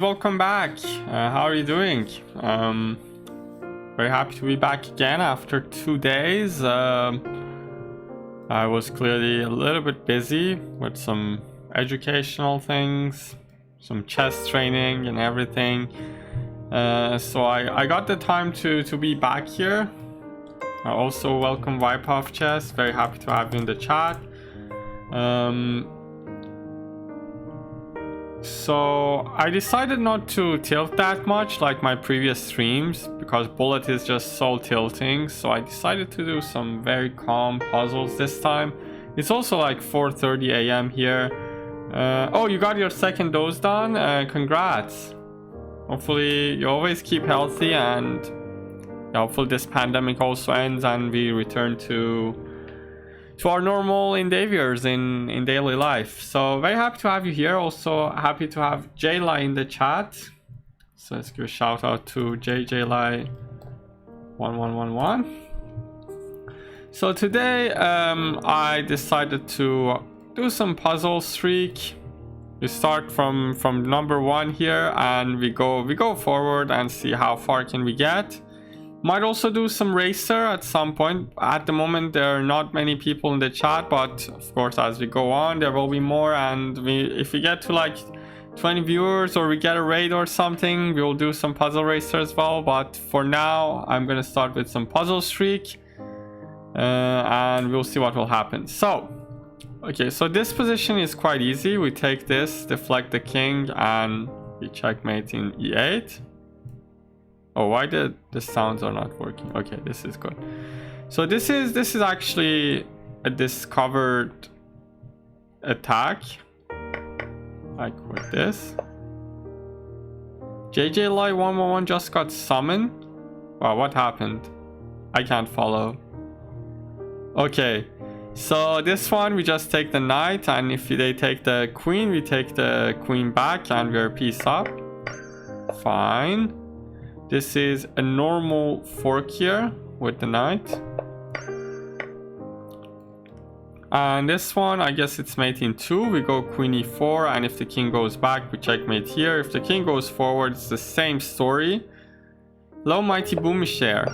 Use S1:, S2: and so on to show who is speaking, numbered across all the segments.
S1: Welcome back. How are you doing? Very happy to be back again after 2 days. I was clearly a little bit busy with some educational things, some chess training and everything. So I got the time to be back here. Also welcome Vipoff Chess. Very happy to have you in the chat. So I decided not to tilt that much like my previous streams because Bullet is just so tilting. So I decided to do some very calm puzzles this time. It's also like 4:30 a.m. here. Oh, you got your second dose done? Congrats. Hopefully you always keep healthy, and hopefully this pandemic also ends and we return to our normal endeavors in daily life. So very happy to have you here. Also happy to have Jayla in the chat. So let's give a shout out to JJLI1111. So today I decided to do some puzzle streak. We start from number 1 here and we go forward and see how far can we get. Might also do some racer at some point. At the moment there are not many people in the chat, but of course as we go on there will be more, and if we get to like 20 viewers or we get a raid or something, we will do some puzzle racer as well. But for now I'm gonna start with some puzzle streak and we'll see what will happen. So okay, so this position is quite easy. We take this, deflect the king, and we checkmate in e8. Oh, why the sounds are not working? Okay, this is good. So this is actually a discovered attack, like with this. JJLi111 just got summoned. Wow, what happened? I can't follow. Okay, so this one we just take the knight, and if they take the queen, we take the queen back and we're piece up. Fine. This is a normal fork here with the knight. And this one, I guess it's mate in 2. We go queen e4, and if the king goes back, we checkmate here. If the king goes forward, it's the same story. Low mighty Boomisher.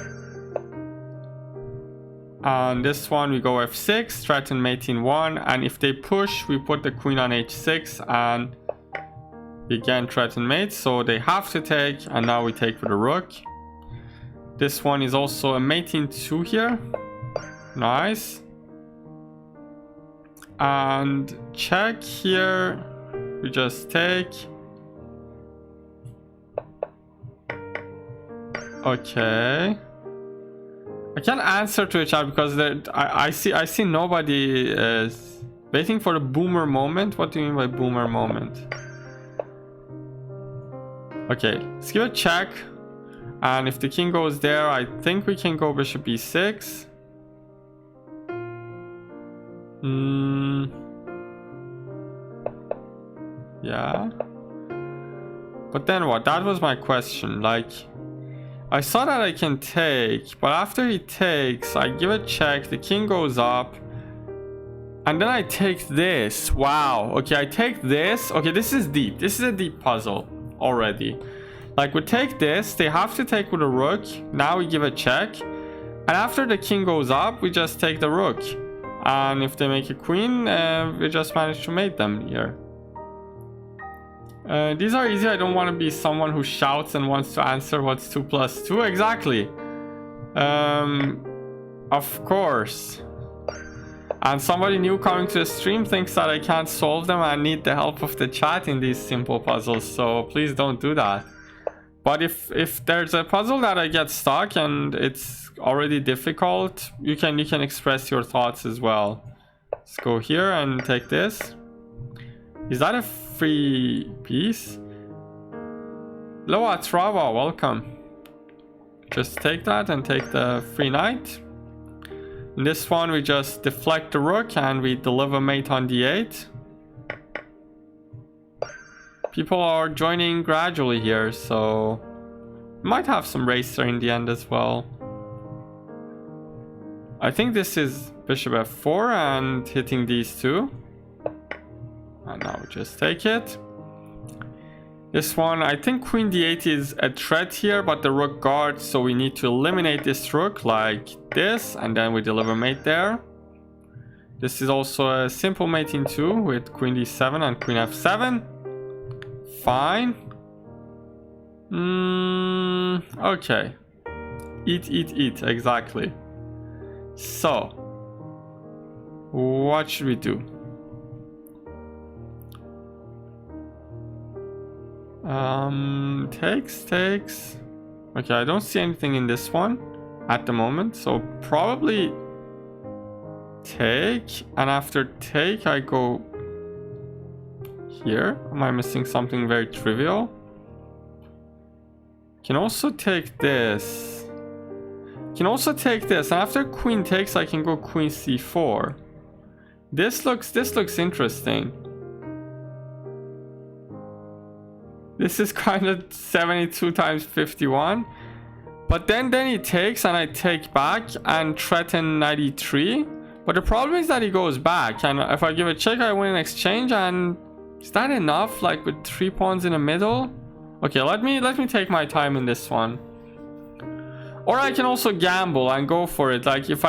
S1: And this one, we go f6, threaten mate in 1. And if they push, we put the queen on h6 and again threaten mate, so they have to take, and now we take with a rook. This one is also a mate in 2 here. Nice. And check here, we just take. Okay, I can't answer to a chat because I see nobody is waiting for the boomer moment. What do you mean by boomer moment? Okay, let's give a check. And if the king goes there, I think we can go bishop e6. Yeah. But then what? That was my question. Like, I saw that I can take, but after he takes, I give a check, the king goes up. And then I take this. Wow. Okay, I take this. Okay, this is deep. This is a deep puzzle already. Like, we take this, they have to take with a rook. Now we give a check, and after the king goes up, we just take the rook, and if they make a queen, we just manage to mate them here. These are easy. I don't want to be someone who shouts and wants to answer what's 2 plus 2 exactly. Of course. And somebody new coming to the stream thinks that I can't solve them and need the help of the chat in these simple puzzles, so please don't do that. But if there's a puzzle that I get stuck and it's already difficult, you can express your thoughts as well. Let's go here and take this. Is that a free piece? Loa Trava, welcome. Just take that and take the free knight. In this one, we just deflect the rook and we deliver mate on d8. People are joining gradually here, so might have some racer in the end as well. I think this is bishop f4 and hitting these two. And now we just take it. This one, I think queen d8 is a threat here, but the rook guards, so we need to eliminate this rook like this, and then we deliver mate there. This is also a simple mating too, with queen d7 and queen f7. Fine. Okay. Eat, exactly. So, what should we do? Takes. Okay, I don't see anything in this one at the moment, so probably take, and after take I go here. Am I missing something very trivial? Can also take this. Can also take this, and after queen takes I can go queen c4. This looks interesting. This is kind of 72 times 51. But then he takes and I take back and threaten 93. But the problem is that he goes back, and if I give a check I win an exchange, and is that enough, like with 3 pawns in the middle? Okay, let me take my time in this one. Or I can also gamble and go for it. Like if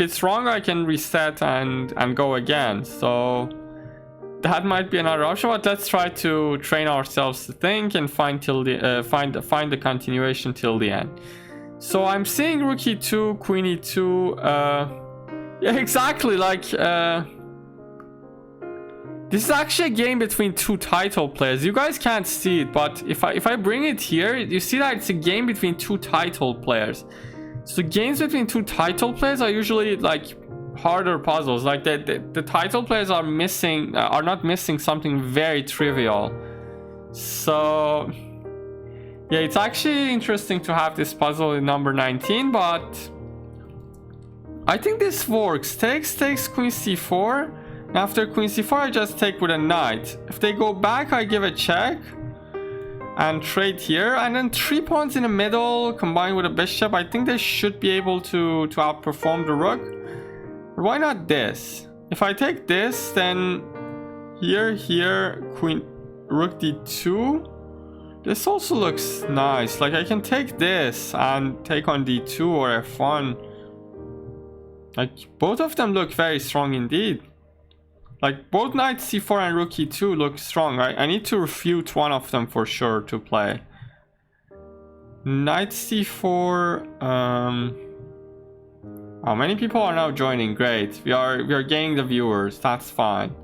S1: it's wrong I can reset and go again. So that might be another option, but let's try to train ourselves to think and find find the continuation till the end. So I'm seeing rook e2, queen e2. Yeah, exactly. Like this is actually a game between two title players. You guys can't see it, but if I bring it here, you see that it's a game between two title players. So games between two title players are usually like harder puzzles. Like the title players are not missing something very trivial. So yeah, it's actually interesting to have this puzzle in number 19, but I think this works. Takes queen c4. After queen c4 I just take with a knight. If they go back I give a check and trade here, and then 3 pawns in the middle combined with a bishop. I think they should be able to outperform the rook. But why not this? If I take this, then here queen rook d2. This also looks nice. Like I can take this and take on d2 or f1. Like both of them look very strong indeed. Like both knight c4 and rook e2 look strong. I need to refute one of them for sure to play. Knight c4. Oh, many people are now joining. Great. We are gaining the viewers. That's fine.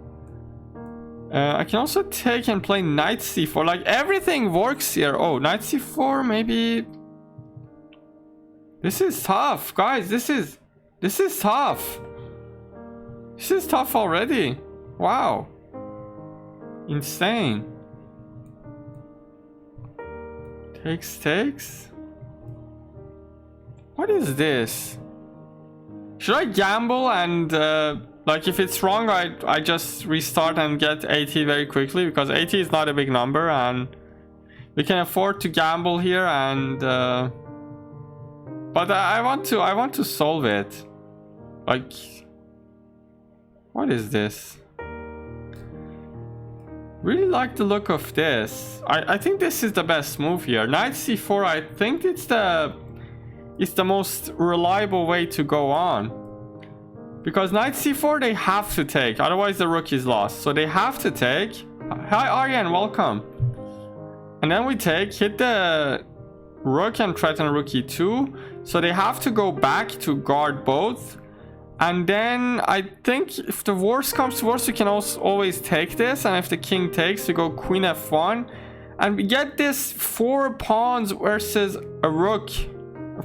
S1: I can also take and play knight c4. Like everything works here. Oh, knight c4 maybe. This is tough, guys. This is tough. This is tough already. Wow. Insane. Takes. What is this? Should I gamble and like if it's wrong I just restart and get 80 very quickly, because 80 is not a big number and we can afford to gamble here, and but I want to solve it. Like what is this? Really like the look of this. I think this is the best move here. Knight c4, I think it's the most reliable way to go on. Because knight c4 they have to take, otherwise the rook is lost. So they have to take. Hi Aryan, welcome. And then we take, hit the rook and threaten rook e2. So they have to go back to guard both. And then I think if the worst comes to worst, we can also always take this. And if the king takes, we go queen f1. And we get this 4 pawns versus a rook.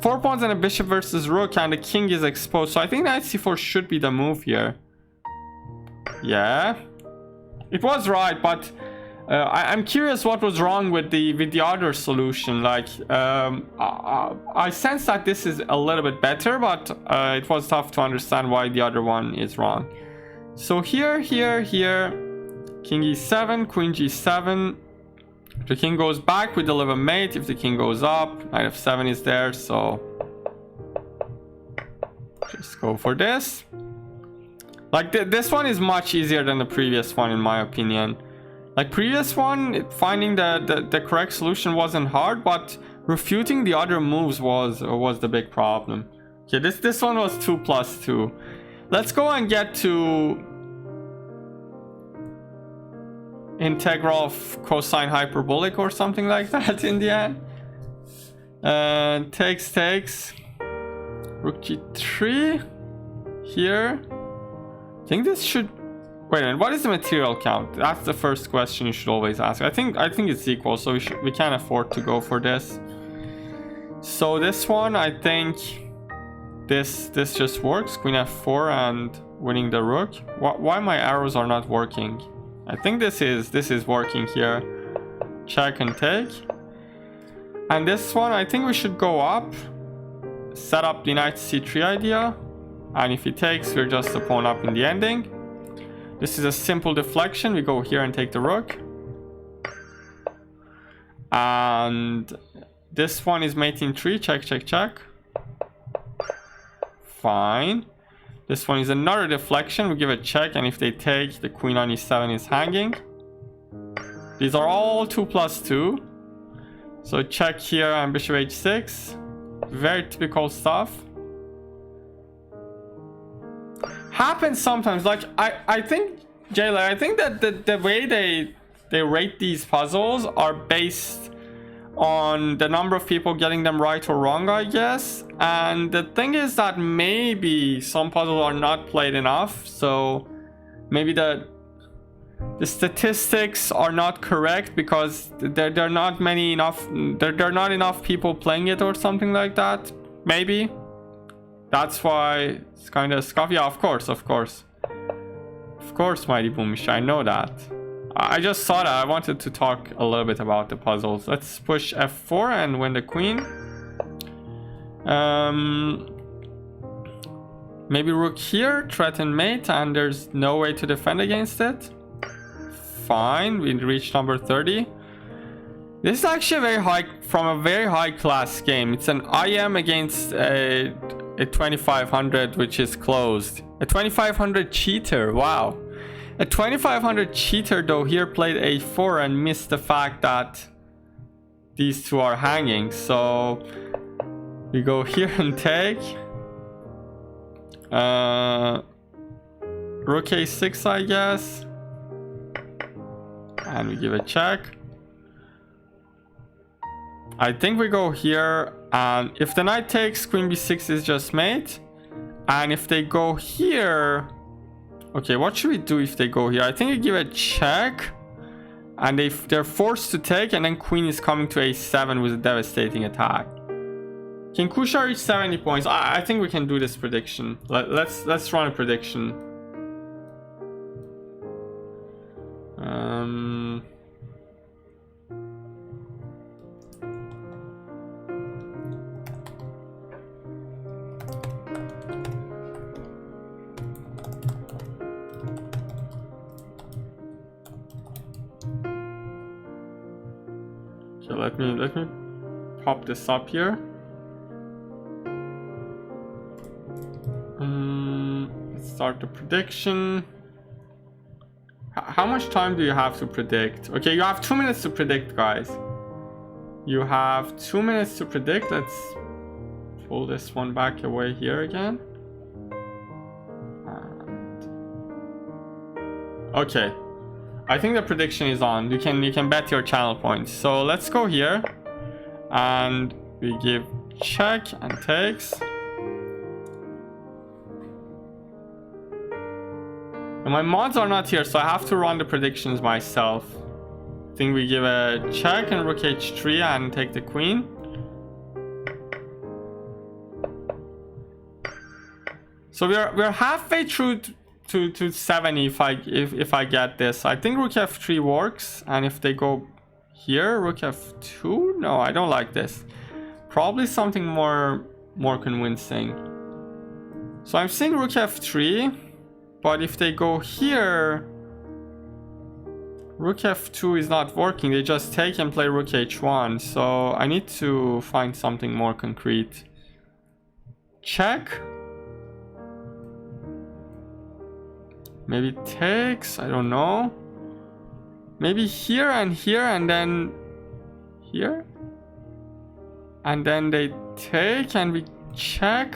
S1: 4 pawns and a bishop versus rook, and the king is exposed. So I think knight c4 should be the move here. Yeah. It was right, but I'm curious what was wrong with the other solution. Like I sense that this is a little bit better, but it was tough to understand why the other one is wrong. So here, king e7, queen g7. If the king goes back, we deliver mate. If the king goes up, knight f7 is there, so just go for this. Like this one is much easier than the previous one in my opinion. Like previous one, finding the correct solution wasn't hard, but refuting the other moves was the big problem. Okay, this one was 2 plus 2. Let's go and get to integral of cosine hyperbolic or something like that in the end. Takes rook g3 here. I think this should... Wait a minute, what is the material count? That's the first question you should always ask. I think it's equal, so we can't afford to go for this. So this one, I think this just works. Queen f4 and winning the rook. Why my arrows are not working? I think this is working here. Check and take. And this one, I think we should go up, set up the knight c3 idea, and if he takes, we're just a pawn up in the ending. This is a simple deflection. We go here and take the rook. And this one is mate in 3. Check, check, check. Fine. This one is another deflection. We give a check, and if they take, the queen on e7 is hanging. These are all 2 plus 2. So check here and bishop h6. Very typical stuff. Happens sometimes. Like I think, Jayla, I think that the way they rate these puzzles are based on the number of people getting them right or wrong, I guess. And the thing is that maybe some puzzles are not played enough, so maybe the statistics are not correct because there are not enough people playing it or something like that. Maybe that's why it's kind of scuffy. Yeah, of course, Mighty Boomish, I know that. I just saw that. I wanted to talk a little bit about the puzzles. Let's push f4 and win the queen. Maybe rook here, threaten mate, and there's no way to defend against it. Fine, we reached number 30. This is actually from a very high class game. It's an IM against a 2500, which is closed. A 2500 cheater, wow. A 2500 cheater though here played a4 and missed the fact that these two are hanging. So we go here and take. Rook a6, I guess. And we give a check. I think we go here, and if the knight takes, queen b6 is just mate. And if they go here, okay, what should we do if they go here? I think we give a check, and they're forced to take, and then queen is coming to a7 with a devastating attack. King Kushar reach 70 points. I think we can do this prediction. Let's run a prediction. Okay, let me pop this up here. Let's start the prediction. How much time do you have to predict? Okay, you have 2 minutes to predict, guys. You have 2 minutes to predict. Let's pull this one back away here again. Okay, I think the prediction is on. You can bet your channel points. So let's go here, and we give check and takes. And my mods are not here, so I have to run the predictions myself. I think we give a check and rook h3 and take the queen. So we're halfway through to 70 if I get this. I think rook f3 works, and if they go here, rook f2. No, I don't like this. Probably something more convincing. So I'm seeing rook f3. But if they go here, rook f2 is not working. They just take and play rook h1. So I need to find something more concrete. Check. Maybe takes. I don't know. Maybe here, and then here. And then they take, and we check.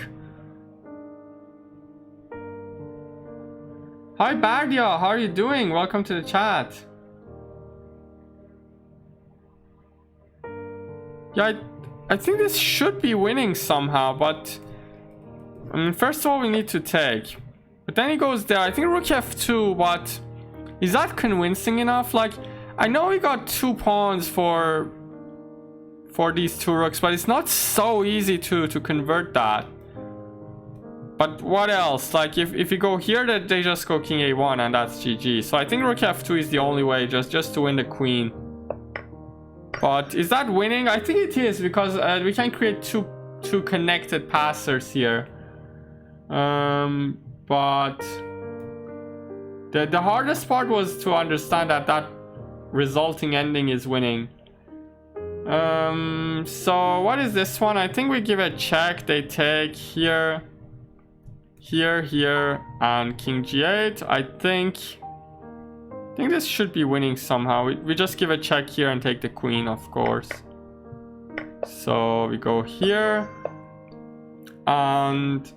S1: Hi Bagdia, how are you doing? Welcome to the chat. Yeah, I think this should be winning somehow, but I mean, first of all, we need to take. But then he goes there. I think rook f2, but is that convincing enough? Like, I know we got 2 pawns for these 2 rooks, but it's not so easy to convert that. But what else? Like, if you go here, that they just go king a1, and that's GG. So I think rook f2 is the only way, just to win the queen. But is that winning? I think it is, because we can create two connected passers here. But the hardest part was to understand that resulting ending is winning. So what is this one? I think we give a check. They take here, and king g8. I think this should be winning somehow. We just give a check here and take the queen, of course. So we go here, and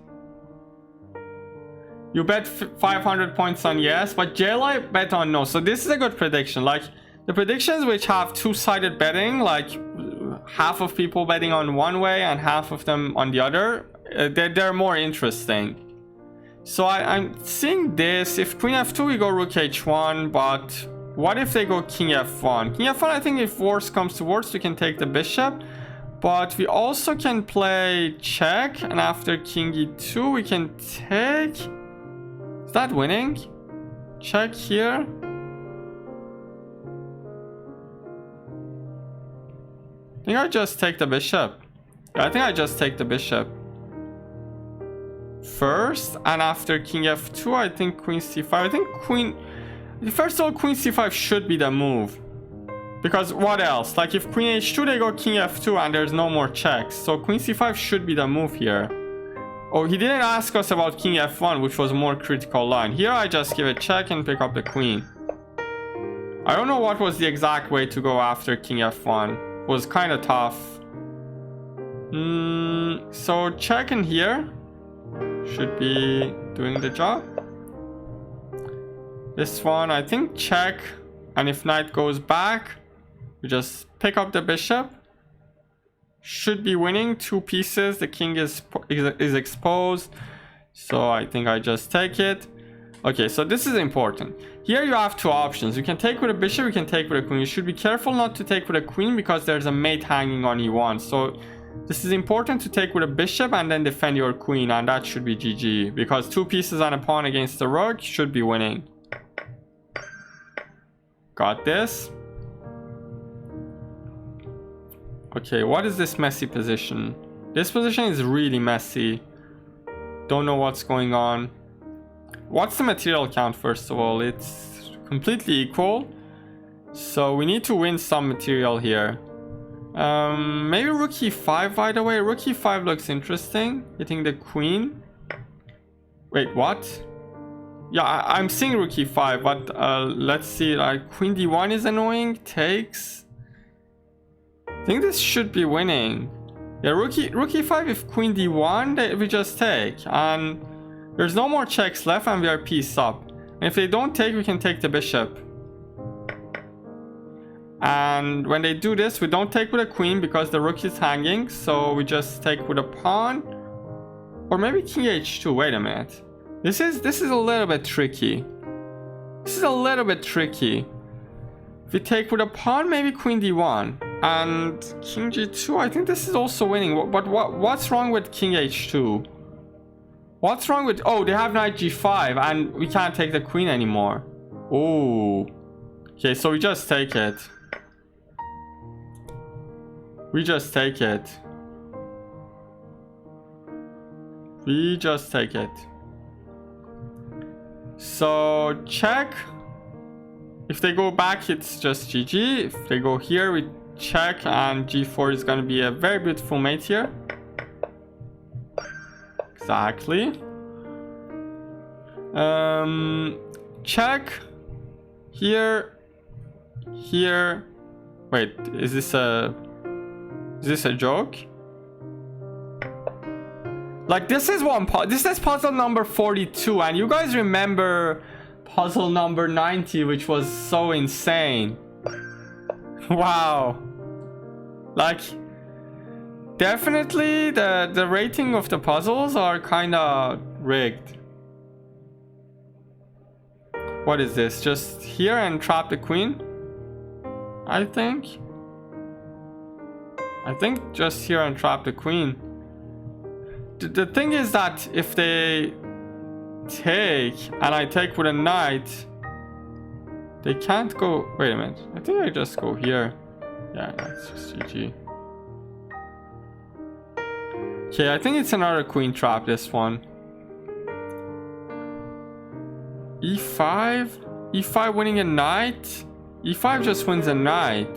S1: you bet 500 points on yes, but JLI bet on no. So this is a good prediction. Like, the predictions which have two-sided betting, like half of people betting on one way and half of them on the other, they're more interesting. So I'm seeing this. If queen f2, we go rook h1, but what if they go king f1? King f1, I think if worst comes to worst, we can take the bishop. But we also can play check, and after king e2, we can take... Is that winning? Check here. I think I just take the bishop. I think I just take the bishop first, and after king f2, I think queen c5. I think first of all, queen c5 should be the move, because what else? Like, if queen h2, they go king f2, and there's no more checks. So queen c5 should be the move here. Oh, he didn't ask us about king f1, which was a more critical line. Here I just give a check and pick up the queen. I don't know what was the exact way to go after king f1. It was kind of tough. So check in here should be doing the job. This one, I think check, and if knight goes back, we just pick up the bishop. Should be winning 2 pieces. The king is exposed, so I think I just take it. Okay, so this is important. Here you have 2 options. You can take with a bishop, you can take with a queen. You should be careful not to take with a queen, because there's a mate hanging on e1. So this is important to take with a bishop and then defend your queen, and that should be GG, because 2 pieces and a pawn against the rook should be winning. Got this. Okay, what is this messy position? This position is really messy. Don't know what's going on. What's the material count, first of all? It's completely equal. So we need to win some material here. Maybe rook e5, by the way. Rook e5 looks interesting. Hitting the queen. Wait, what? Yeah, I'm seeing rook e5, but let's see. Like, queen d1 is annoying. Takes. I think this should be winning. Yeah, rook e5, if queen d1, we just take. And there's no more checks left, and we are piece up. And if they don't take, we can take the bishop. And when they do this, we don't take with a queen because the rook is hanging. So we just take with a pawn. Or maybe king h2. Wait a minute. This is a little bit tricky. This is a little bit tricky. If we take with a pawn, maybe queen d1. And king g2, I think this is also winning. But what's wrong with king h2? What's wrong with... Oh, they have knight g5, and we can't take the queen anymore. Oh. Okay, so we just take it. We just take it. We just take it. So, check. If they go back, it's just GG. If they go here, we check, and g4 is going to be a very beautiful mate here. Exactly. Check. Here here. Wait, is this a joke? Like, this is this is puzzle number 42, and you guys remember puzzle number 90, which was so insane. Wow. Like, definitely the rating of the puzzles are kind of rigged. What is this? Just here and trap the queen? I think just here and trap the queen. The thing is that if they take and I take with a knight, they can't go. Wait a minute. I think I just go here. Yeah, that's just GG. Okay, I think it's another queen trap, this one. E5? E5 winning a knight? E5 just wins a knight.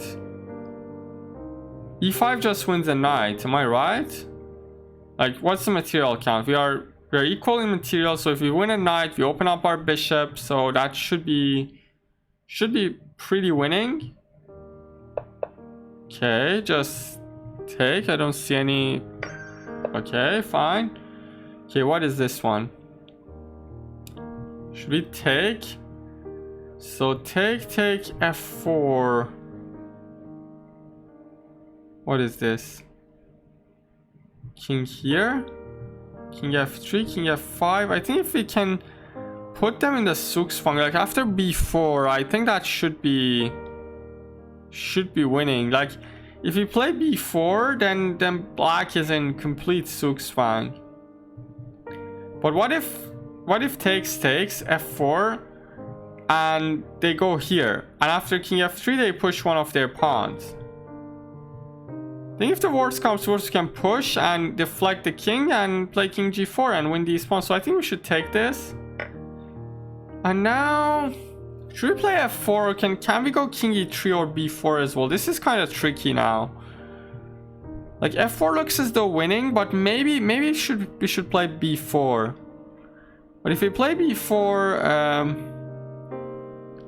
S1: E5 just wins a knight, am I right? Like, what's the material count? We're equal in material, so if we win a knight, we open up our bishop, so that should be pretty winning. Okay, just take. I don't see any. Okay, fine. Okay, what is this one? Should we take? So take f4. What is this? King here, king f3, king f5. I think if we can put them in the Zugzwang, like after b4, I think that should be winning. Like, if we play b4, then black is in complete Zugzwang. But what if takes f4 and they go here, and after king f3 they push one of their pawns? I think if the worst comes to worst, we can push and deflect the king and play king g4 and win these pawns. So I think we should take this. And now, should we play f4, or can we go king e3 or b4 as well? This is kind of tricky now. Like, f4 looks as though winning, but maybe we should play b4. But if we play b4,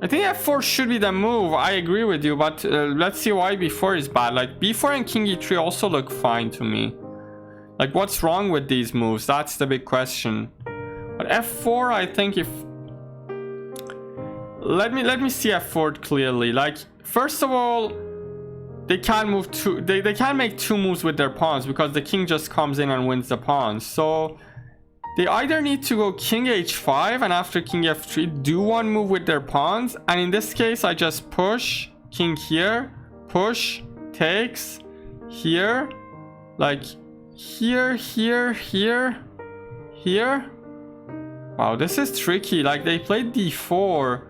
S1: I think f4 should be the move. I agree with you, but let's see why b4 is bad. Like, b4 and king e3 also look fine to me. Like, what's wrong with these moves? That's the big question. But f4, I think if... Let me see f4 clearly. Like, first of all, they can't move two... They can't make two moves with their pawns because the king just comes in and wins the pawns. So... they either need to go king h5 and after king f3 do one move with their pawns, and in this case I just push king here, push, takes here, like here. Wow, this is tricky. Like, they played d4.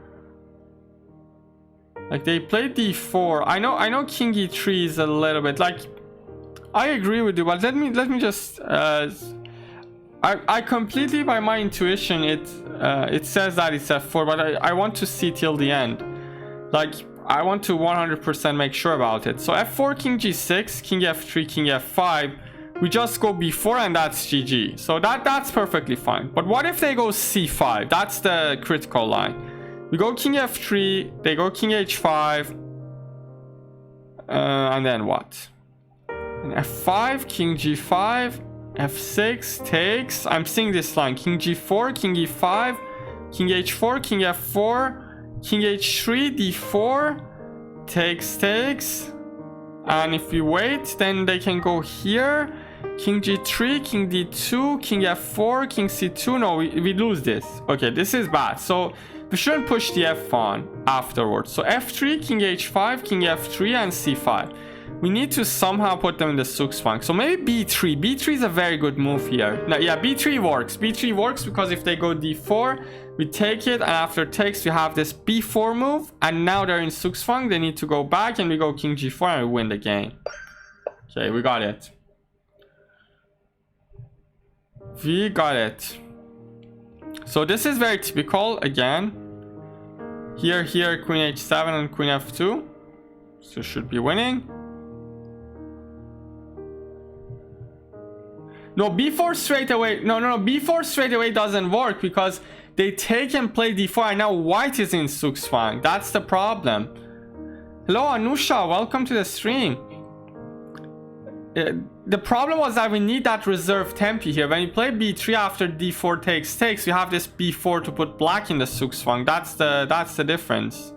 S1: Like, they played d4. I know king e3 is a little bit like, I agree with you, but let me just I completely, by my intuition, it says that it's f4, but I want to see till the end. Like, I want to 100% make sure about it. So f4, king g6, king f3, king f5. We just go b4 and that's GG. So that's perfectly fine. But what if they go c5? That's the critical line. We go king f3, they go king h5, and then what? And f5, king g5. f6 takes. I'm seeing this line. King g4, king e5, king h4, king f4, king h3, d4, takes. And if we wait, then they can go here. King g3, king d2, king f4, king c2. No, we lose this. Okay, this is bad. So we shouldn't push the f pawn afterwards. So f3, king h5, king f3, and c5. We need to somehow put them in the Zugzwang. So maybe b3. b3 is a very good move here. No, yeah, b3 works. b3 works because if they go d4, we take it, and after takes, we have this b4 move. And now they're in Zugzwang. They need to go back, and we go king g4, and we win the game. Okay, we got it. We got it. So this is very typical. Again, here, queen h7 and queen f2. So should be winning. No, b4 straight away. No, b4 straight away doesn't work because they take and play d4, and now white is in Zugzwang. That's the problem. Hello, Anusha. Welcome to the stream. The problem was that we need that reserve tempi here. When you play b3 after d4 takes, you have this b4 to put black in the zugzwang. That's the difference.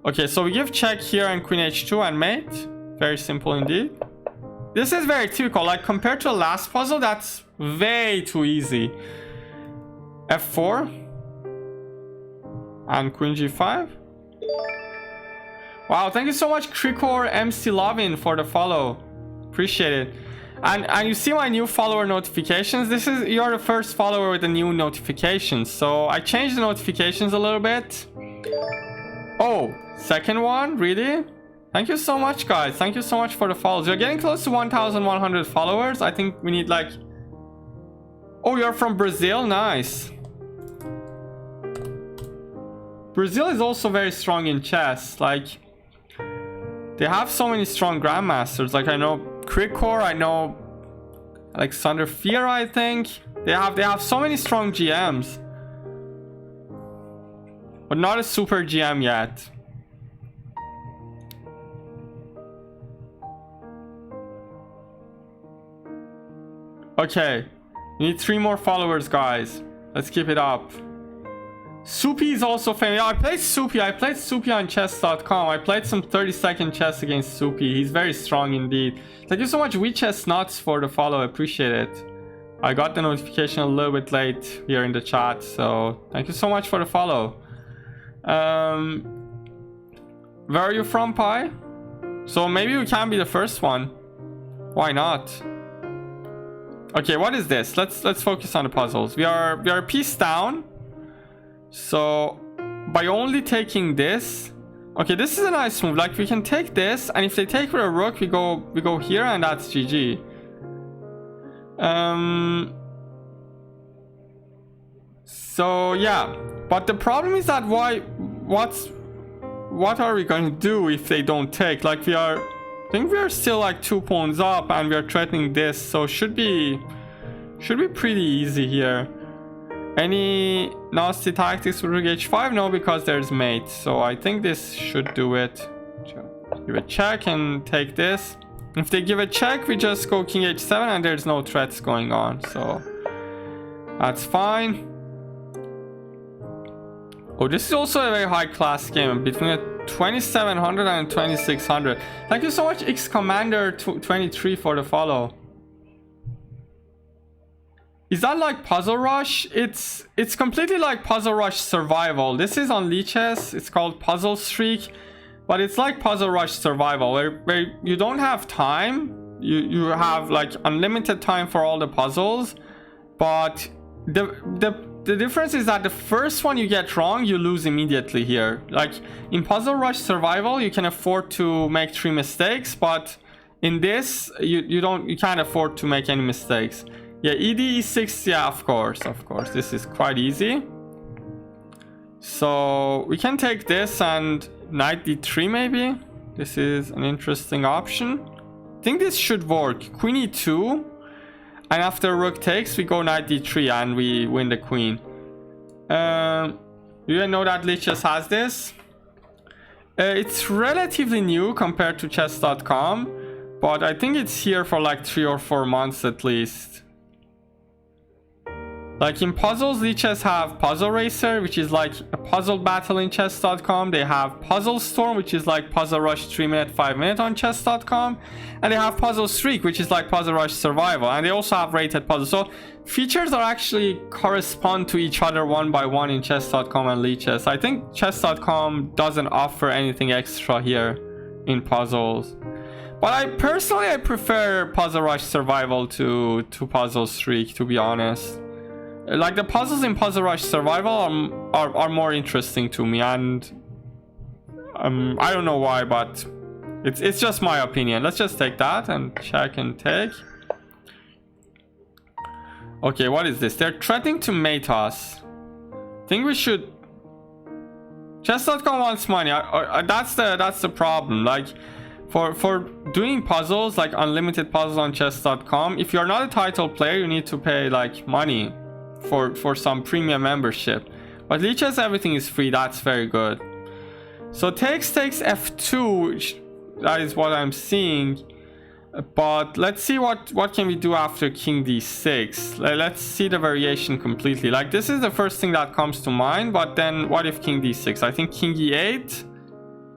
S1: Okay, so we give check here and queen h2 and mate. Very simple indeed. This is very typical. Like compared to the last puzzle, that's way too easy. f4 and queen g5. Wow, thank you so much, Krikor MC Lovin, for the follow. Appreciate it. And you see my new follower notifications. You're the first follower with the new notifications, so I changed the notifications a little bit. Oh, second one, really? Thank you so much, guys. Thank you so much for the follows. We're getting close to 1,100 followers. I think we need like... Oh, you're from Brazil? Nice. Brazil is also very strong in chess. Like, they have so many strong grandmasters. Like, I know Krikor, I know Alexander Fier, I think. They have so many strong GMs. But not a super GM yet. Okay. We need 3 more followers, guys. Let's keep it up. Soupy is also famous. Yeah, I played Soupy. I played Soupy on chess.com. I played some 30-second chess against Soupy. He's very strong indeed. Thank you so much, WeChess Nuts, for the follow. I appreciate it. I got the notification a little bit late here in the chat, so thank you so much for the follow. Where are you from, Pi? So maybe we can be the first one. Why not? Okay, what is this? Let's focus on the puzzles. We are a piece down. So by only taking this, okay, this is a nice move. Like, we can take this, and if they take with a rook, we go here, and that's GG. So yeah, but the problem is that what are we going to do if they don't take? Like, I think we are still like 2 pawns up, and we are threatening this, so should be pretty easy here. Any nasty tactics with rook h5? No, because there's mate. So I think this should do it. Give a check and take this. If they give a check, we just go king h7 and there's no threats going on. So that's fine. Oh, this is also a very high class game, between a 2700 and 2600. Thank you so much, X Commander 23, for the follow. Is that like Puzzle Rush? It's completely like Puzzle Rush Survival. This is on Lichess. It's called Puzzle Streak, but it's like Puzzle Rush Survival, where you don't have time. You have like unlimited time for all the puzzles, but the difference is that the first one you get wrong, you lose immediately here. Like in Puzzle Rush Survival, you can afford to make 3 mistakes, but in this, you can't afford to make any mistakes. Yeah, ED E6, yeah, of course. This is quite easy. So we can take this and knight d3 maybe. This is an interesting option. I think this should work. Queen e2. And after rook takes, we go knight d3 and we win the queen. You know that Lichess has this? It's relatively new compared to chess.com, but I think it's here for like 3 or 4 months at least. Like in puzzles, Lichess have Puzzle Racer, which is like a puzzle battle in chess.com. They have Puzzle Storm, which is like Puzzle Rush 3 minute, 5 minute on chess.com. And they have Puzzle Streak, which is like Puzzle Rush Survival. And they also have rated puzzles. So features are actually correspond to each other one by one in chess.com and Lichess. I think chess.com doesn't offer anything extra here in puzzles. But I prefer Puzzle Rush Survival to Puzzle Streak, to be honest. Like the puzzles in Puzzle Rush Survival are more interesting to me, and I don't know why, but it's just my opinion. Let's just take that and check and take. Okay, what is this? They're threatening to mate us. I think we should... Chess.com wants money. That's the problem. Like for doing puzzles, like unlimited puzzles on chess.com, if you're not a title player, you need to pay like money for some premium membership. But Lichess, everything is free. That's very good. So takes f2, that is what I'm seeing. But let's see what can we do after king d6. Let's see the variation completely. Like, this is the first thing that comes to mind, but then what if king d6? I think king e8,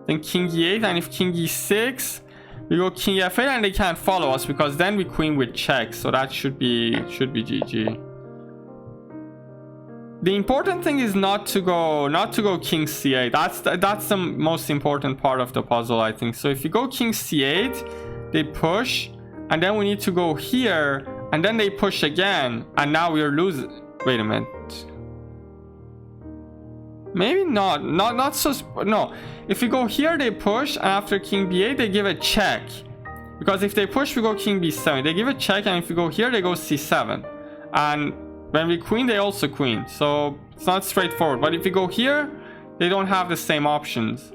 S1: then king e8, and if king e6, we go king f8, and they can't follow us because then we queen with check. So that should be GG. The important thing is not to go king c8. That's the most important part of the puzzle, I think. So if you go king c8, they push, and then we need to go here, and then they push again, and now we're losing. Wait a minute. Maybe not so. No, if we go here, they push, and after king b8, they give a check. Because if they push, we go king b7. They give a check, and if we go here, they go c7. And when we queen, they also queen. So it's not straightforward. But if we go here, they don't have the same options.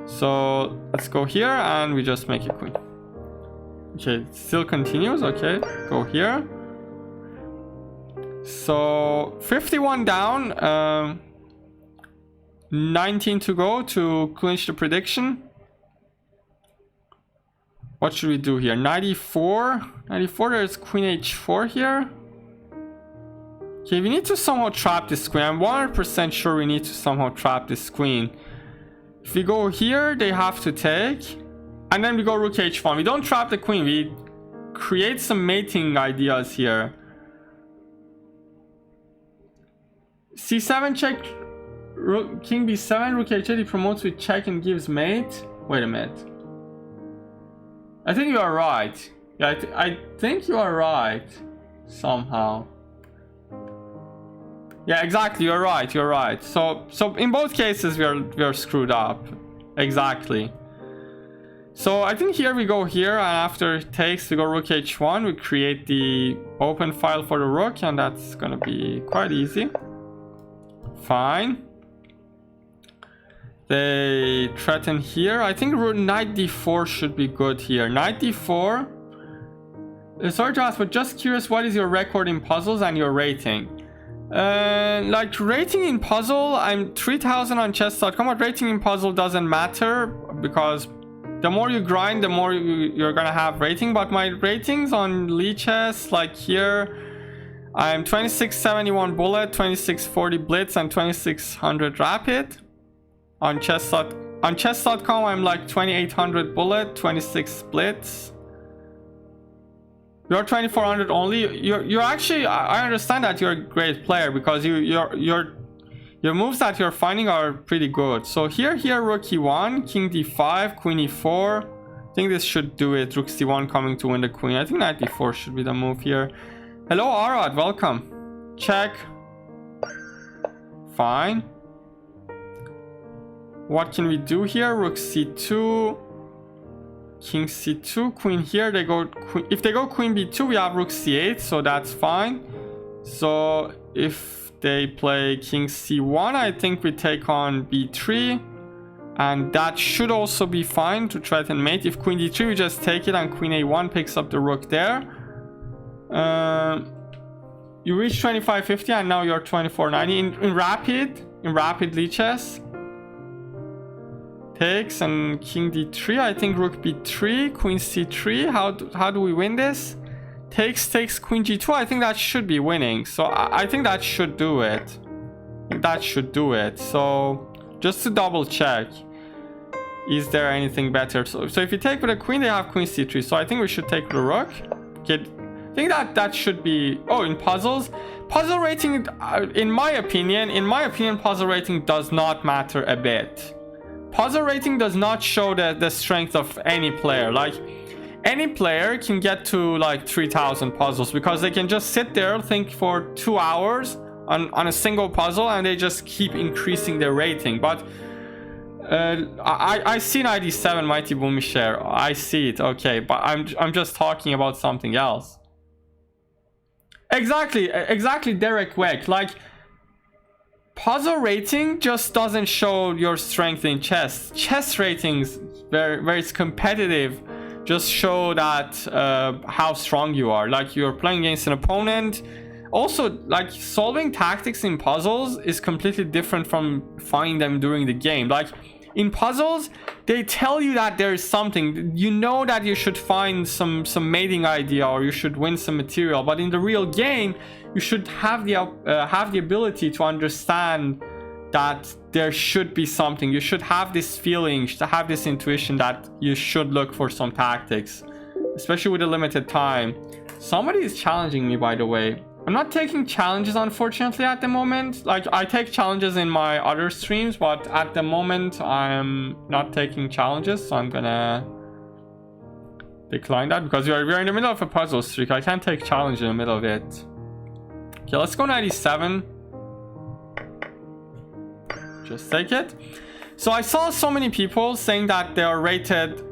S1: So let's go here, and we just make a queen. Okay, it still continues. Okay, go here. So 51 down, 19 to go to clinch the prediction. What should we do here? 94, there's queen h4 here. Okay, we need to somehow trap this queen. I'm 100% sure we need to somehow trap this queen. If we go here, they have to take, and then we go rook h1. We don't trap the queen, we create some mating ideas here. c7 check, king b7, rook h8, he promotes with check and gives mate. Wait a minute. I think you are right. Yeah, I think you are right somehow. Yeah, exactly, you're right. So in both cases we are screwed up. Exactly. So I think here we go here, and after it takes, we go rook h1, we create the open file for the rook, and that's gonna be quite easy. Fine. They threaten here. I think knight d4 should be good here. Knight d4. Sorry to ask, but just curious, what is your record in puzzles and your rating? Like, rating in puzzle, I'm 3000 on chess.com, but rating in puzzle doesn't matter because the more you grind, the more you're gonna have rating. But my ratings on Lichess, like here, I'm 2671 bullet, 2640 blitz, and 2600 rapid. On chess.com, I'm like 2800 bullet, 26 blitz. You're 2400 only. You're actually, I understand that you're a great player because your moves that you're finding are pretty good. So here rook e1, king d5, queen e4. I think this should do it. Rook c1 coming to win the queen. I think knight d4 should be the move here. Hello Arad, welcome. Check. Fine. What can we do here? Rook c2, king c2, queen here. They go queen. If they go queen b2, we have rook c8, so that's fine. So if they play king c1, I think we take on b3, and that should also be fine to threaten mate. If queen d3, we just take it, and queen a1 picks up the rook there. You reach 2550, and now you're 2490 in rapid Lichess. Takes, and king d3. I think rook b3, queen c3. How do we win this? Takes queen g2. I think that should be winning. So I think that should do it. So just to double check, is there anything better? So if you take with a queen, they have queen c3. So I think we should take with a rook. Okay, I think that should be. Oh, in puzzle rating, in my opinion, puzzle rating does not matter a bit. Puzzle rating does not show the strength of any player. Like, any player can get to like 3000 puzzles because they can just sit there, think for 2 hours on a single puzzle, and they just keep increasing their rating. But I see knight d7, Mighty Boomisher. I see it. Okay, but I'm just talking about something else. Exactly, Derek Weck. Like, puzzle rating just doesn't show your strength in chess. Chess ratings, where it's competitive, just show that how strong you are. Like, you're playing against an opponent. also, like, solving tactics in puzzles is completely different from finding them during the game. Like, in puzzles, they tell you that there is something. You know that you should find some mating idea, or you should win some material. But in the real game, you should have the ability to understand that there should be something. You should have this feeling, to have this intuition that you should look for some tactics, especially with a limited time. Somebody is challenging me, by the way. I'm not taking challenges, unfortunately, at the moment. Like, I take challenges in my other streams, but at the moment, I'm not taking challenges. So I'm gonna decline that because we're in the middle of a puzzle streak. I can't take challenge in the middle of it. Okay, let's go 97. Just take it. So I saw so many people saying that they are rated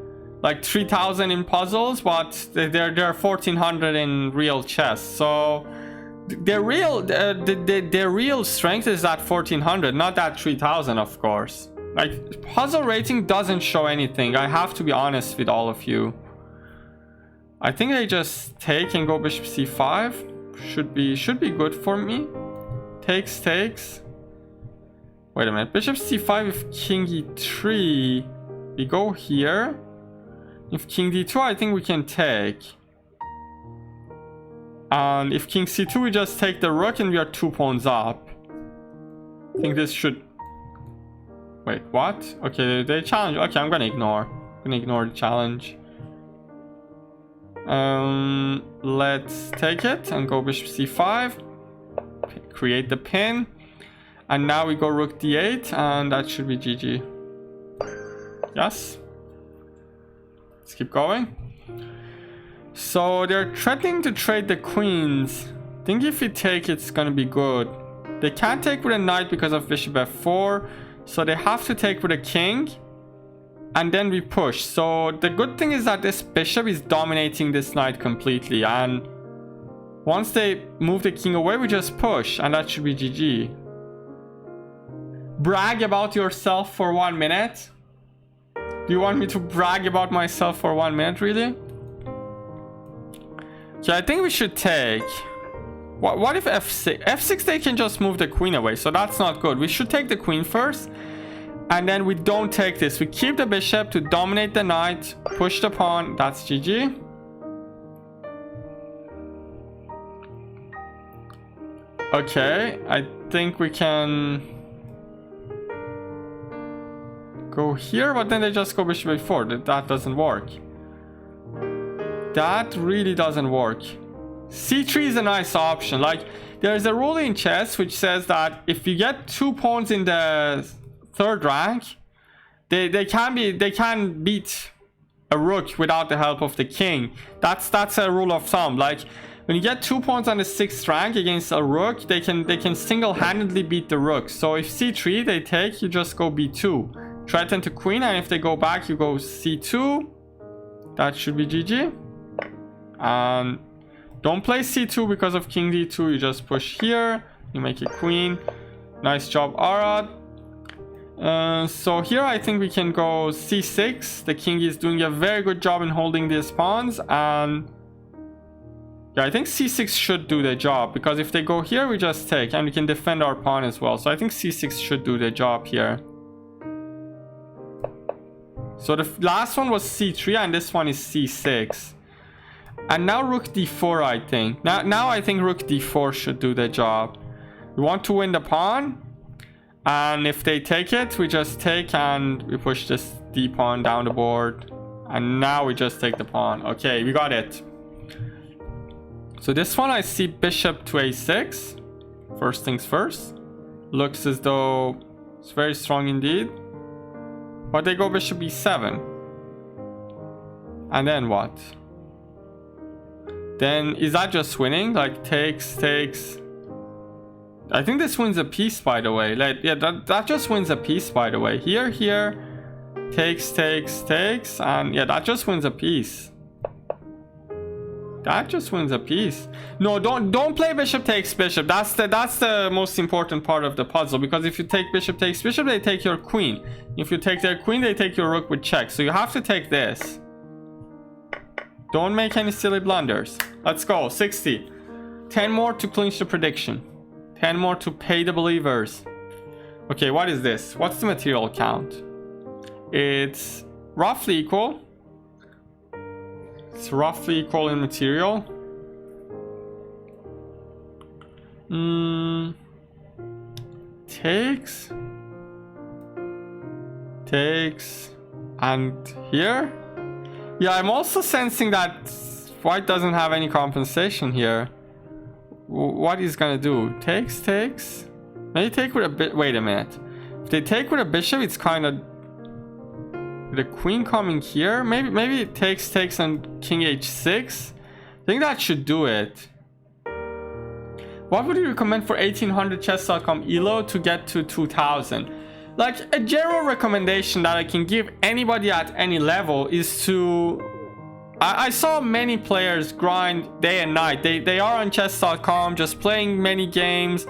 S1: like 3,000 in puzzles, but they're 1,400 in real chess. So their real strength is that 1,400, not that 3,000, of course. Like, puzzle rating doesn't show anything. I have to be honest with all of you. I think they just take and go bishop c5. Should be good for me. Takes. Wait a minute. Bishop c5 with king e3. We go here. If king d2, I think we can take. And if king c2, we just take the rook and we are 2 pawns up. I think this should... Wait, what? Okay, they challenge. Okay, I'm gonna ignore. I'm gonna ignore the challenge. Let's take it and go bishop c5. Create the pin. And now we go rook d8, and that should be GG. Yes. Let's keep going. So they're threatening to trade the queens. I think if we take, it's gonna be good. They can't take with a knight because of bishop f4, so they have to take with a king, and then we push. So the good thing is that this bishop is dominating this knight completely, and once they move the king away, we just push, and that should be GG. Brag about yourself for 1 minute? Do you want me to brag about myself for 1 minute, really? Okay, I think we should take... What if f6? f6, they can just move the queen away, so that's not good. We should take the queen first, and then we don't take this. We keep the bishop to dominate the knight, push the pawn, that's GG. Okay, I think we can go here, but then they just go bishop a4. That doesn't work. That really doesn't work. c3 is a nice option. Like, there's a rule in chess which says that if you get 2 pawns in the 3rd rank, they can beat a rook without the help of the king. That's a rule of thumb. Like, when you get 2 pawns on the 6th rank against a rook, they can single-handedly beat the rook. So if c3 they take, you just go b2, threaten to queen, and if they go back, you go c2. That should be GG. And don't play c2 because of king d2. You just push here, you make a queen. Nice job, Arad. So here I think we can go c6. The king is doing a very good job in holding these pawns, and yeah, I think c6 should do the job, because if they go here, we just take, and we can defend our pawn as well. So I think c6 should do the job here. So the last one was c3, and this one is c6. And now rook d4, I think. Now I think rook d4 should do the job. We want to win the pawn, and if they take it, we just take and we push this d pawn down the board. And now we just take the pawn. Okay, we got it. So this one, I see bishop to a6. First things first. Looks as though it's very strong indeed. But they go bishop e7. And then what? Then is that just winning? Like, takes. I think this wins a piece, by the way. Like, yeah, that just wins a piece, by the way. Here. Takes. And yeah, that just wins a piece. That just wins a piece. No, don't play bishop takes bishop. That's the most important part of the puzzle, because if you take bishop takes bishop, they take your queen. If you take their queen, they take your rook with check. So you have to take this. Don't make any silly blunders. Let's go. 60. 10 more to clinch the prediction. 10 more to pay the believers. Okay, what is this? What's the material count? It's roughly equal. It's roughly equal in material. Takes. And here? Yeah, I'm also sensing that white doesn't have any compensation here. What he's gonna do? Takes. Maybe take with a bit. Wait a minute. If they take with a bishop, it's kind of the queen coming here. Maybe it takes and king h6. I think that should do it. What would you recommend for 1800 chess.com elo to get to 2000? Like, a general recommendation that I can give anybody at any level is to... I saw many players grind day and night. They are on chess.com just playing many games,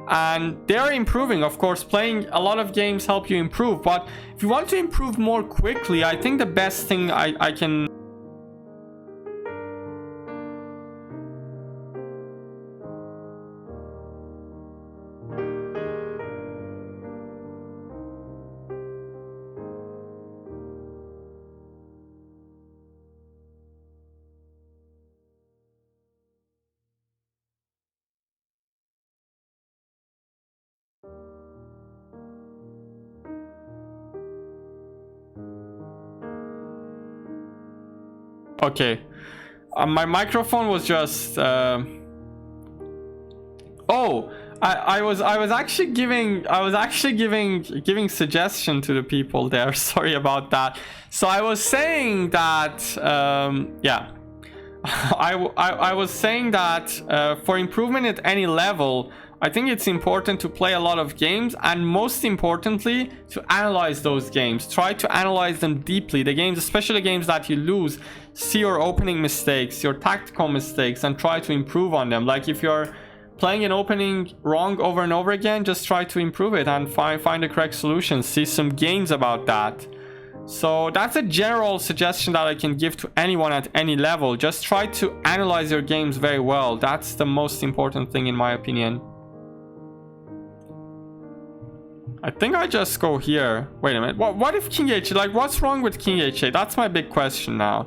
S1: and they're improving. Of course, playing a lot of games help you improve, but if you want to improve more quickly, I think the best thing I can... Okay, my microphone was just oh, I was actually giving suggestion to the people there. Sorry about that. So I was saying that yeah, I was saying that for improvement at any level, I think it's important to play a lot of games, and most importantly, to analyze those games. Try to analyze them deeply. The games, especially the games that you lose, see your opening mistakes, your tactical mistakes, and try to improve on them. Like, if you're playing an opening wrong over and over again, just try to improve it and find the correct solution. See some games about that. So that's a general suggestion that I can give to anyone at any level. Just try to analyze your games very well. That's the most important thing in my opinion. I think I just go here. Wait a minute. What if king h8? Like, what's wrong with king h8? That's my big question now.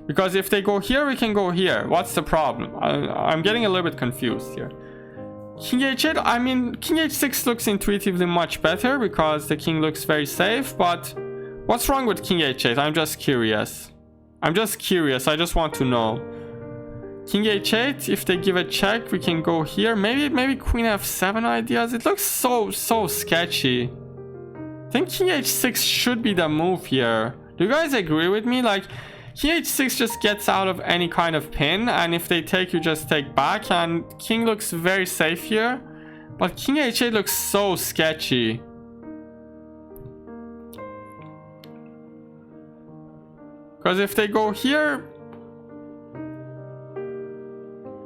S1: Because if they go here, we can go here. What's the problem? I'm getting a little bit confused here. King h8, I mean, king h6 looks intuitively much better because the king looks very safe. But what's wrong with king h8? I'm just curious. I just want to know. King h8, if they give a check, we can go here. Maybe queen f7 ideas. It looks so sketchy. I think king h6 should be the move here. Do you guys agree with me? Like, king h6 just gets out of any kind of pin, and if they take, you just take back, and king looks very safe here. But king h8 looks so sketchy. Because if they go here,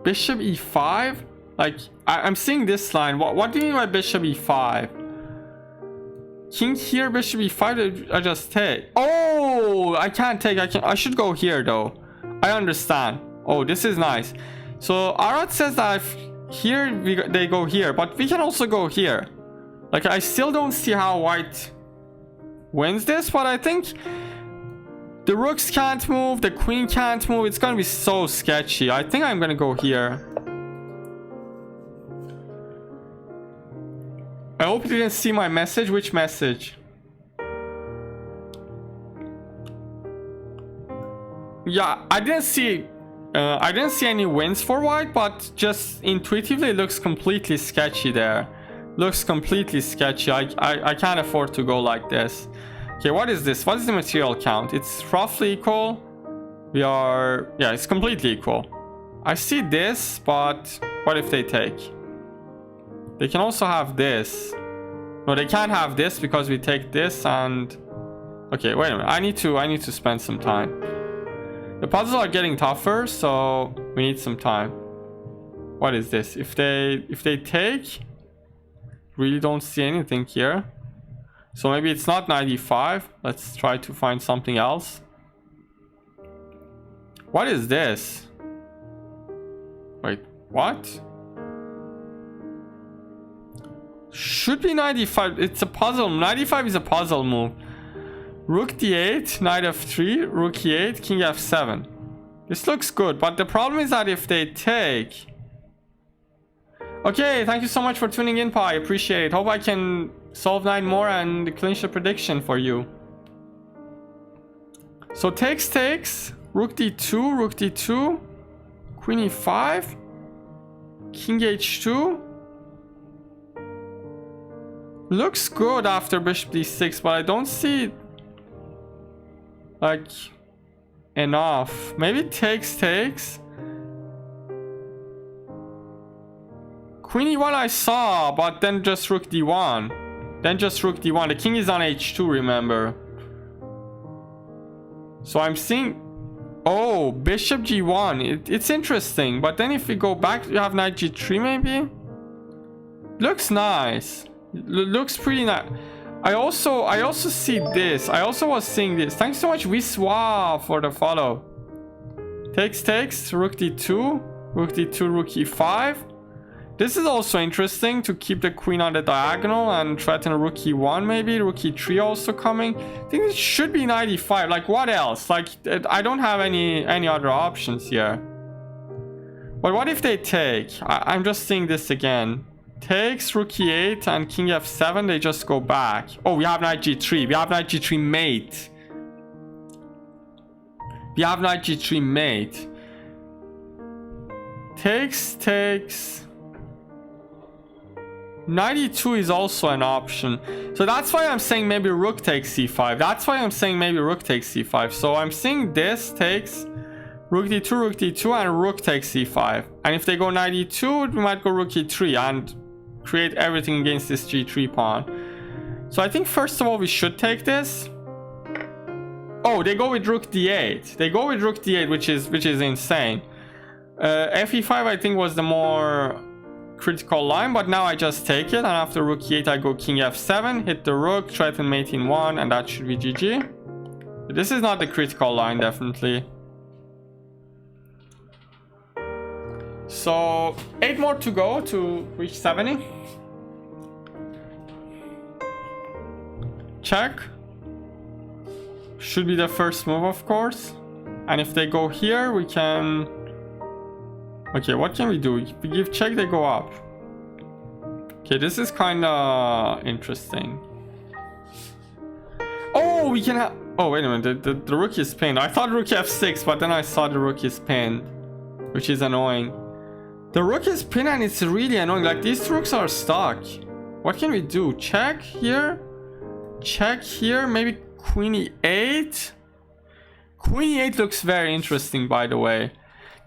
S1: bishop e5, like, I'm seeing this line. What do you mean by bishop e5? King here, bishop e5, I just take. Oh, I can't take. I should go here though. I understand. Oh, this is nice. So Arad says that if here they go here, but we can also go here. Like, I still don't see how white wins this, but I think the rooks can't move, the queen can't move. It's gonna be so sketchy. I think I'm gonna go here. I hope you didn't see my message. Which message? Yeah, I didn't see any wins for white, but just intuitively it looks completely sketchy there. Looks completely sketchy. I can't afford to go like this. Okay, what is this? What is the material count? It's roughly equal. Yeah, it's completely equal. I see this, but what if they take? They can also have this. No, they can't have this because we take this and... Okay, wait a minute. I need to spend some time. The puzzles are getting tougher, so we need some time. What is this? If they take... Really don't see anything here. So maybe it's not 95. Let's try to find something else. What is this? Wait, What? Should be knight e5. It's a puzzle. Knight e5 is a puzzle move. Rook d8, knight f3, rook e8, king f7. This looks good, but the problem is that if they take... Okay, thank you so much for tuning in, Pi. Appreciate it. Hope I can solve 9 more and clinch the prediction for you. So takes, rook d2, queen e5, king h2. Looks good after bishop d6, but I don't see like enough. Maybe takes. Queen e1 I saw, but then just rook d1. The king is on h2, remember. So I'm seeing... Oh, bishop g1. It's interesting. But then if we go back, you have knight g3 maybe? Looks nice. Looks pretty nice. I also see this. I also was seeing this. Thanks so much, Wiswa, for the follow. Takes, rook d2, rook e5. This is also interesting to keep the queen on the diagonal and threaten rook e1 maybe. Rook e3 also coming. I think it should be knight e5. Like, what else? Like, I don't have any other options here. But what if they take? I'm just seeing this again. Takes, rook e8 and king f7. They just go back. Oh, we have knight g3. We have knight g3 mate. Takes. Knight e2 is also an option. So that's why I'm saying maybe rook takes c5. So I'm seeing this takes, rook d2, and rook takes c5. And if they go knight e2, we might go rook e3 and create everything against this g3 pawn. So I think first of all we should take this. Oh, they go with rook d8. Which is insane. Fe5 I think was the more critical line, but now I just take it, and after rook e8 I go king f7, hit the rook, threaten mate in 1, and that should be GG. But this is not the critical line, definitely. So 8 more to go to reach 70. Check. Should be the first move, of course. And if they go here, we can... Okay, what can we do? If we give check, they go up. Okay, this is kind of interesting. Oh, we can have... Oh, wait a minute. The rook is pinned. I thought rook f6, but then I saw the rook is pinned, which is annoying. The rook is pinned and it's really annoying. Like, these rooks are stuck. What can we do? Check here. Check here. Maybe queen e8. Queen e8 looks very interesting, by the way.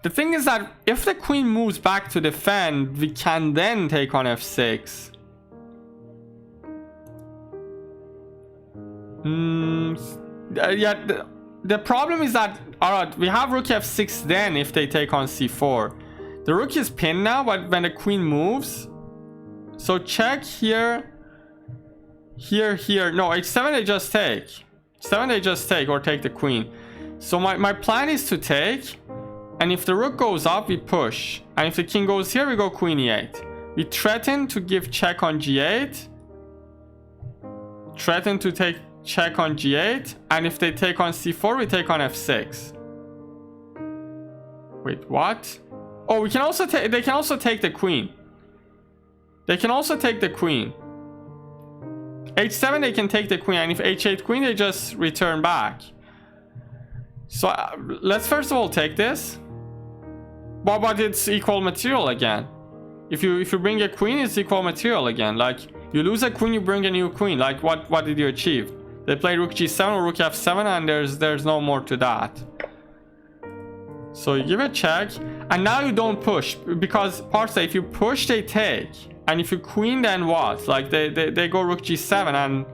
S1: The thing is that if the queen moves back to defend, we can then take on f6. Yeah, the problem is that, alright, we have rook f6 then if they take on c4. The rook is pinned now, but when the queen moves... So check here. Here. No, h7 they just take. h7 they just take or take the queen. So my plan is to take... And if the rook goes up, we push. And if the king goes here, we go queen e8. We threaten to give check on g8. Threaten to take check on g8. And if they take on c4, we take on f6. Wait, what? Oh, we can also take... They can also take the queen. h7, they can take the queen. And if h8 queen, they just return back. So let's first of all take this. But it's equal material again. If you bring a queen, it's equal material again. Like, you lose a queen, you bring a new queen. Like, what did you achieve? They play rook g7 or rook f7, and there's no more to that. So you give a check, and now you don't push, because Parsa, if you push, they take, and if you queen, then what? Like, they go rook g7,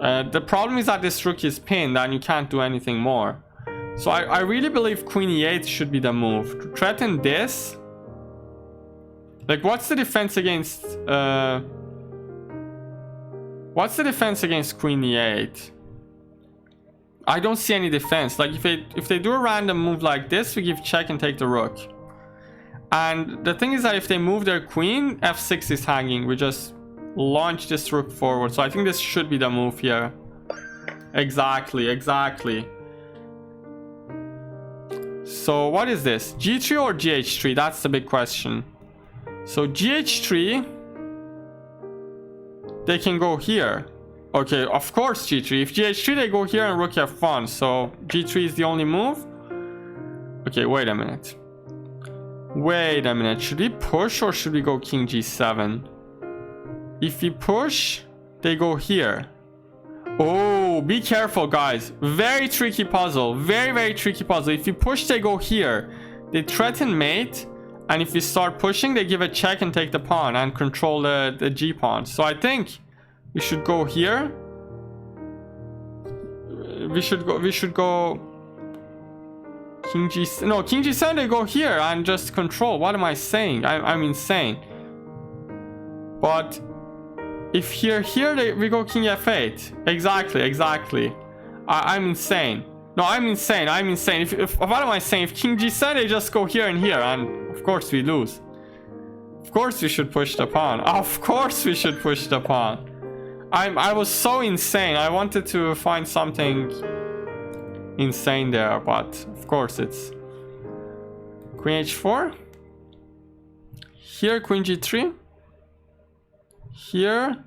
S1: and the problem is that this rook is pinned, and you can't do anything more. So I really believe queen e8 should be the move. To threaten this... Like, what's the defense against... What's the defense against queen e8? I don't see any defense. Like, if they do a random move like this, we give check and take the rook. And the thing is that if they move their queen, f6 is hanging. We just launch this rook forward. So I think this should be the move here. Exactly, exactly. So what is this? G3 or GH3? That's the big question. So GH3, they can go here. Okay, of course G3. If GH3, they go here and rook f1. So G3 is the only move. Okay, wait a minute. Wait a minute. Should we push or should we go king G7? If we push, they go here. Oh, be careful, guys. Very tricky puzzle. Very, very tricky puzzle. If you push, they go here. They threaten mate. And if we start pushing, they give a check and take the pawn and control the G pawn. So I think we should go here. We should go king G. No, king G7, they go here and just control. What am I saying? I'm insane. But if here we go king f8. Exactly. I'm insane. No, I'm insane. If what am I saying? If king G7, they just go here and here, and of course we lose. Of course we should push the pawn. Of course we should push the pawn. I was so insane. I wanted to find something insane there, but of course it's queen h4. Here queen g3. Here.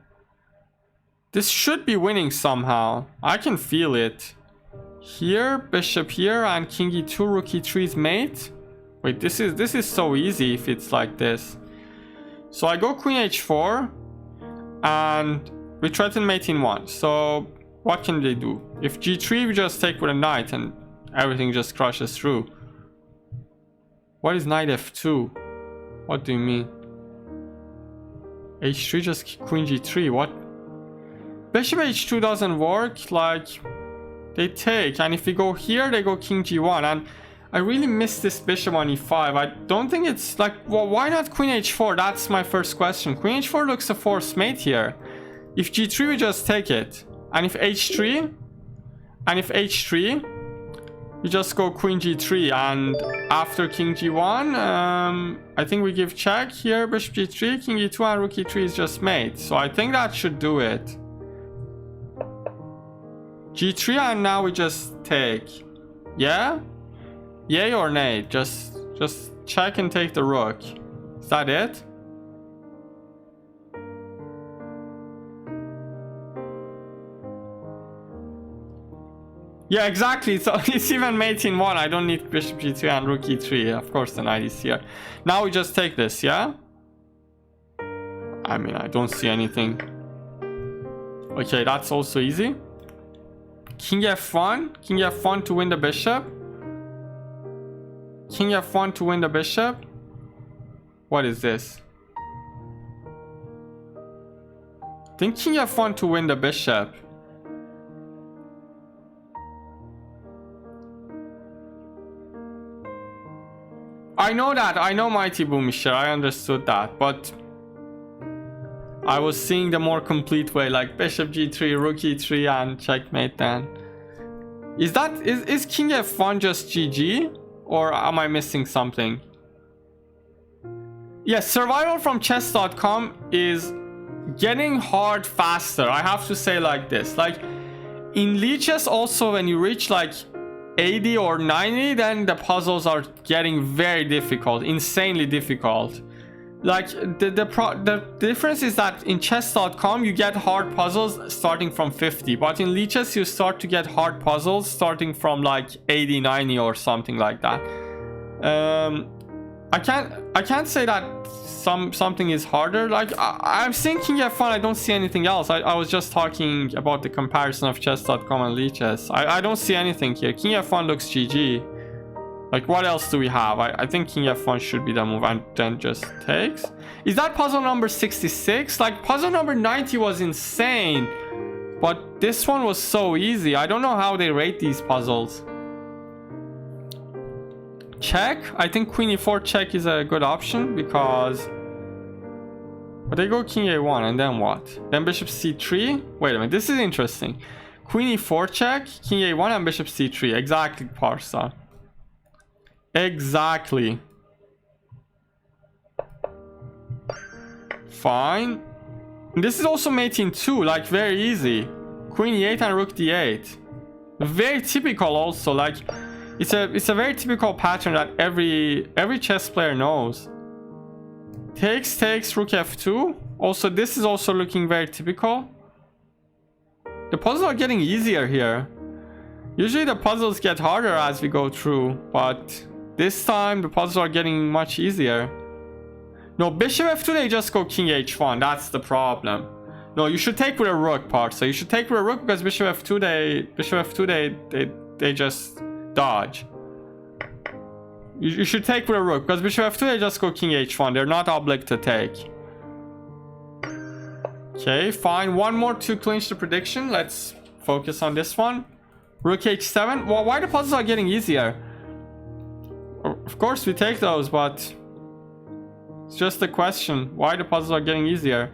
S1: This should be winning somehow. I can feel it. Here, bishop here, and king e2, rook e3 is mate. Wait, this is so easy if it's like this. So I go queen h4, and we threaten mate in 1. So what can they do? If g3, we just take with a knight, and everything just crushes through. What is knight f2? What do you mean? h3, just queen g3. What? Bishop h2 doesn't work. Like, they take, and if we go here, they go king g1, and I really miss this bishop on e5. I don't think it's like, well, why not queen h4? That's my first question. Queen h4 looks a forced mate here. If g3, we just take it, and if h3, we just go queen g3, and after king g1, I think we give check here, bishop g3, king e2, and rook e3 is just mate. So I think that should do it. g3, and now we just take. Yeah? Yay or nay? Just check and take the rook. Is that it? Yeah, exactly. So it's even mate in 1. I don't need bishop g2 and rook e3. Of course the knight is here. Now we just take this, yeah? I mean, I don't see anything. Okay, that's also easy. King f1. King f1 to win the bishop. King f1 to win the bishop. What is this? I think king f1 to win the bishop. I know that. I know Mighty Boomisher. I understood that. But I was seeing the more complete way, like bishop g3, rook e3, and checkmate then. Is king f1 just GG? Or am I missing something? Yes, survival from chess.com is getting hard faster. I have to say like this. Like in Lichess also, when you reach like 80 or 90, then the puzzles are getting very difficult, insanely difficult. Like the difference is that in chess.com you get hard puzzles starting from 50, but in Lichess you start to get hard puzzles starting from like 80, 90 or something like that. I can't say that something is harder. Like I'm seeing king f1, I don't see anything else. I was just talking about the comparison of chess.com and Lichess. I don't see anything here. King f1 looks GG. Like, what else do we have? I think king f1 should be the move, and then just takes. Is that puzzle number 66? Like, puzzle number 90 was insane, but this one was so easy. I don't know how they rate these puzzles. Check. I think queen e4 check is a good option because... But they go king a1, and then what? Then bishop c3? Wait a minute, this is interesting. Queen e4 check, king a1, and bishop c3. Exactly, Parsa. Exactly. fine. This is also mating 2, like very easy. Queen e8 and rook d8. Very typical also, like it's a very typical pattern that every chess player knows. Takes, rook f2. Also, this is also looking very typical. The puzzles are getting easier here. Usually the puzzles get harder as we go through, but this time the puzzles are getting much easier. No, bishop f2, they just go king h1. That's the problem. No, you should take with a rook part. So you should take with a rook because bishop f2, they just dodge. You should take with a rook because bishop f2, they just go king h1. They're not obliged to take. Okay, fine. One more to clinch the prediction. Let's focus on this one. Rook h7. Well, why the puzzles are getting easier? Of course we take those, but it's just a question. Why the puzzles are getting easier?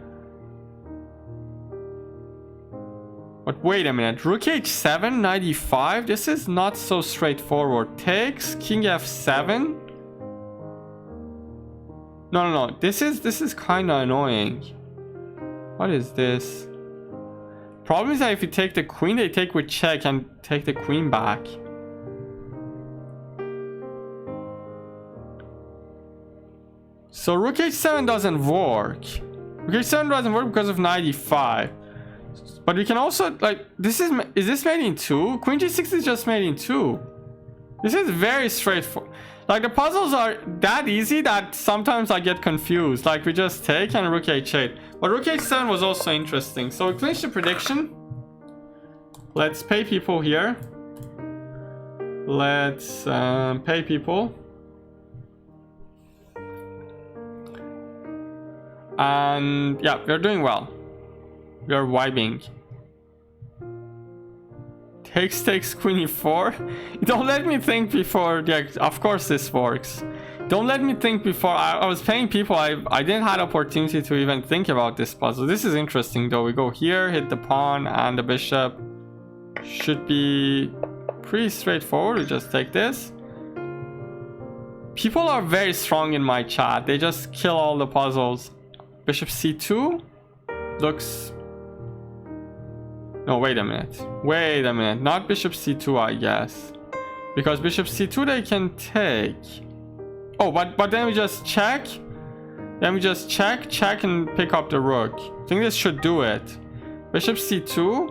S1: But wait a minute. Rook h7, knight e5. This is not so straightforward. Takes, king f7. No. This is kind of annoying. What is this? Problem is that if you take the queen, they take with check and take the queen back. So rook h7 doesn't work. Rook h7 doesn't work because of knight e5. But we can also, like, is this mating 2? Queen g6 is just mating 2. This is very straightforward. Like, the puzzles are that easy that sometimes I get confused. Like, we just take and rook h8. But rook h7 was also interesting. So we clinched the prediction. Let's pay people here. Let's pay people. And yeah, we're doing well. We are vibing. Takes queen e4. Don't let me think before. Yeah, of course this works. Don't let me think before. I was paying people. I didn't have opportunity to even think about this puzzle. This is interesting though. We go here, hit the pawn and the bishop. Should be pretty straightforward. We just take this. People are very strong in my chat. They just kill all the puzzles. Bishop c2 looks... No, wait a minute. Not bishop c2, I guess. Because bishop c2 they can take. Oh, but then we just check. Then we just check and pick up the rook. I think this should do it. Bishop c2.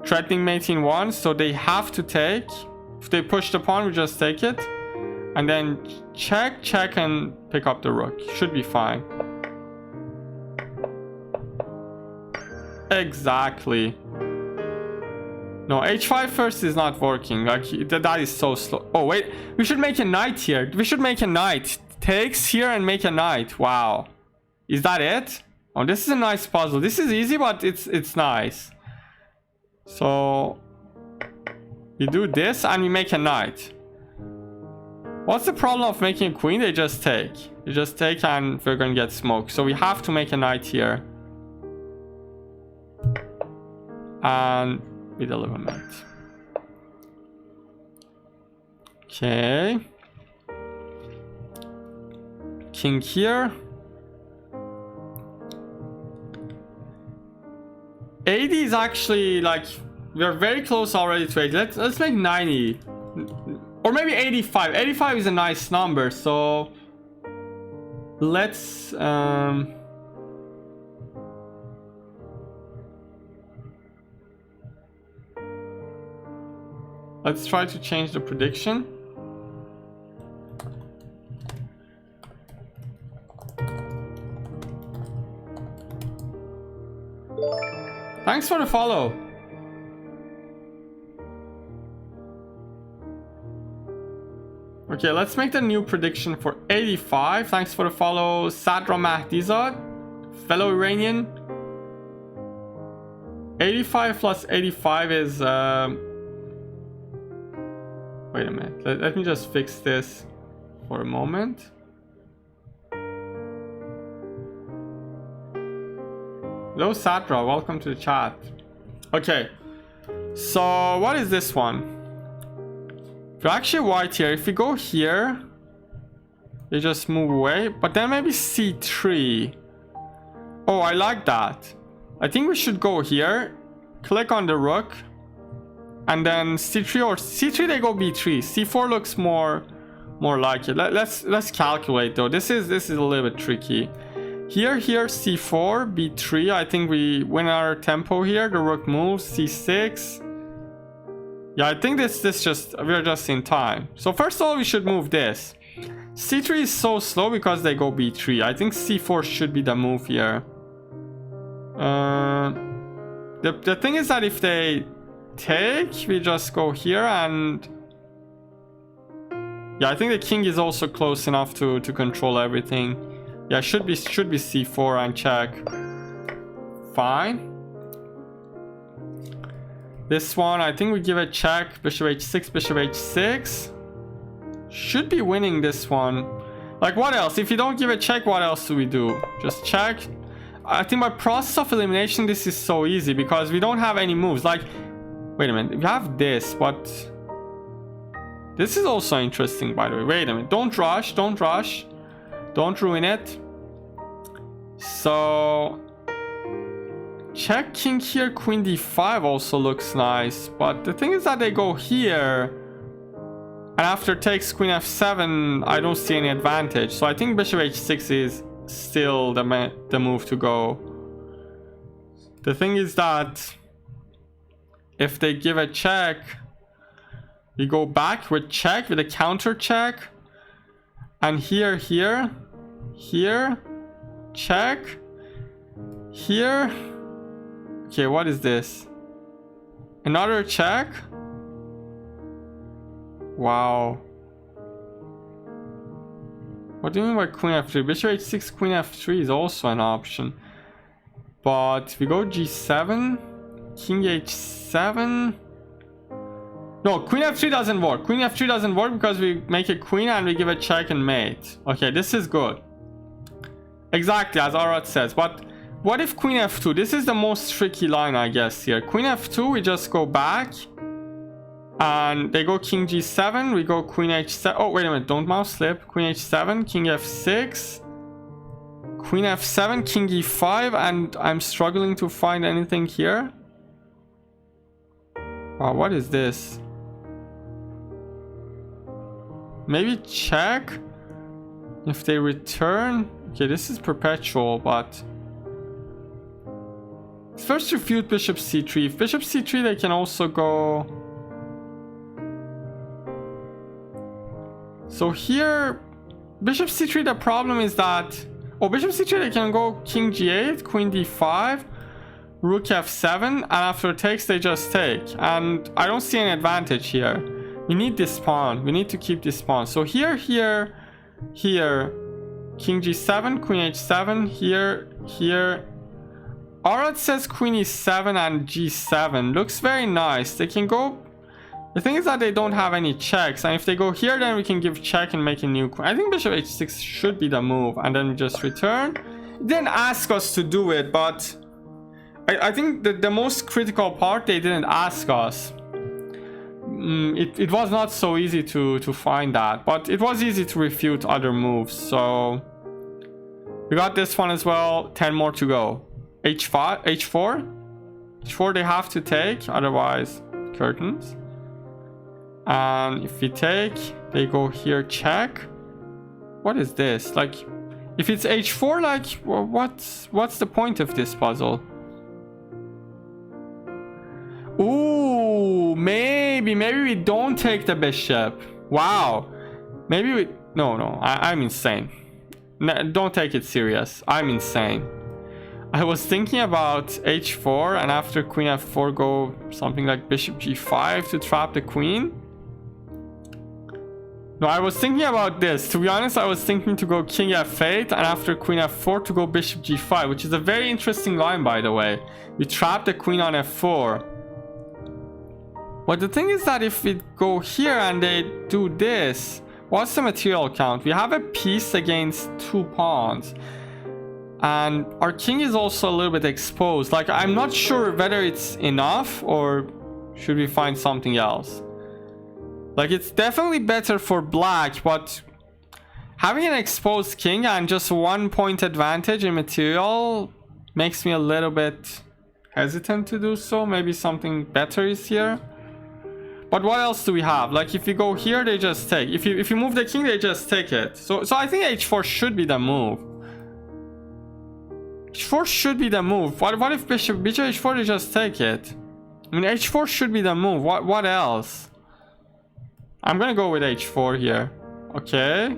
S1: Threatening mating 1, so they have to take. If they push the pawn, we just take it. And then check and pick up the rook. Should be fine. Exactly. No, h5 first is not working. Like, that is so slow. Oh, wait. We should make a knight here. We should make a knight. Takes here and make a knight. Wow. Is that it? Oh, this is a nice puzzle. This is easy, but it's nice. So we do this and we make a knight. What's the problem of making a queen? They just take. You just take and we're gonna get smoked. So we have to make a knight here. And we deliver knight. Okay. King here. 80 is actually like, we're very close already to 80. Let's make 90. Or maybe 85. 85 is a nice number, so let's try to change the prediction. Thanks for the follow. Okay, let's make the new prediction for 85. Thanks for the follow, Sadra Mahdizad, fellow Iranian. 85 plus 85 is... Wait a minute. Let me just fix this for a moment. Hello, Sadra. Welcome to the chat. Okay. So, what is this one? We're actually white here. If we go here, they just move away. But then maybe c3. Oh, I like that. I think we should go here, click on the rook, and then c3 or c3 they go b3. c4 looks more like it. Let's calculate though. This is a little bit tricky. Here c4 b3. I think we win our tempo here. The rook moves c6. Yeah, I think we're just in time. So first of all, we should move this. c3 is so slow because they go b3. I think c4 should be the move here. The thing is that if they take, we just go here, and yeah, I think the king is also close enough to control everything. Yeah, should be c4 and check. Fine. This one, I think we give a check. Bishop h6, bishop h6. Should be winning this one. Like, what else? If you don't give a check, what else do we do? Just check. I think by process of elimination, this is so easy because we don't have any moves. Like, wait a minute. We have this, but this is also interesting, by the way. Wait a minute. Don't rush. Don't rush. Don't ruin it. So check king here, queen d5 also looks nice, but the thing is that they go here, and after takes queen f7, I don't see any advantage. So I think bishop h6 is still the move to go. The thing is that if they give a check, we go back with check, with a counter check, and here check, here. Okay, what is this? Another check? Wow. What do you mean by queen f3? Bishop h6, queen f3 is also an option. But we go g7, king h7. No, queen f3 doesn't work. Queen f3 doesn't work because we make a queen and we give a check and mate. Okay, this is good. Exactly as Arad says. But what if queen f2? This is the most tricky line, I guess, here. Queen f2, we just go back. And they go king g7. We go queen h7. Oh, wait a minute. Don't mouse slip. Queen h7, king f6. Queen f7, king e5. And I'm struggling to find anything here. Wow, what is this? Maybe check. If they return. Okay, this is perpetual, but first refute bishop c3. If bishop c3, they can also go. So here, bishop c3, the problem is that, oh, bishop c3, they can go king g8, queen d5, rook f7, and after takes, they just take. And I don't see any advantage here. We need this pawn. We need to keep this pawn. So here, king g7, queen h7, here. Arad says queen e7 and g7. Looks very nice. They can go. The thing is that they don't have any checks. And if they go here, then we can give check and make a new queen. I think bishop h6 should be the move. And then we just return. It didn't ask us to do it, but I think that the most critical part, they didn't ask us. It was not so easy to find that. But it was easy to refute other moves. So we got this one as well. 10 more to go. h4 they have to take, otherwise curtains. And if we take, they go here, check. What is this? Like, if it's h4, like, what's the point of this puzzle? Ooh, maybe we don't take the bishop. Wow. Maybe we, no, I'm insane. No, don't take it serious. I'm insane. I was thinking about h4, and after queen f4 go something like bishop g5 to trap the queen. No, I was thinking about this. To be honest, I was thinking to go king f8 and after queen f4 to go bishop g5, which is a very interesting line, by the way. We trap the queen on f4. But the thing is that if we go here and they do this, what's the material count? We have a piece against 2 pawns. And our king is also a little bit exposed. Like, I'm not sure whether it's enough or should we find something else. Like, it's definitely better for black, but having an exposed king and just 1 point advantage in material, makes me a little bit hesitant to do so. Maybe something better is here. But what else do we have? Like if you go here, they just take. If you move the king, they just take it. So I think h4 should be the move. h4 should be the move. What if bishop h4, they just take it? I mean, h4 should be the move. What else? I'm gonna go with h4 here. Okay.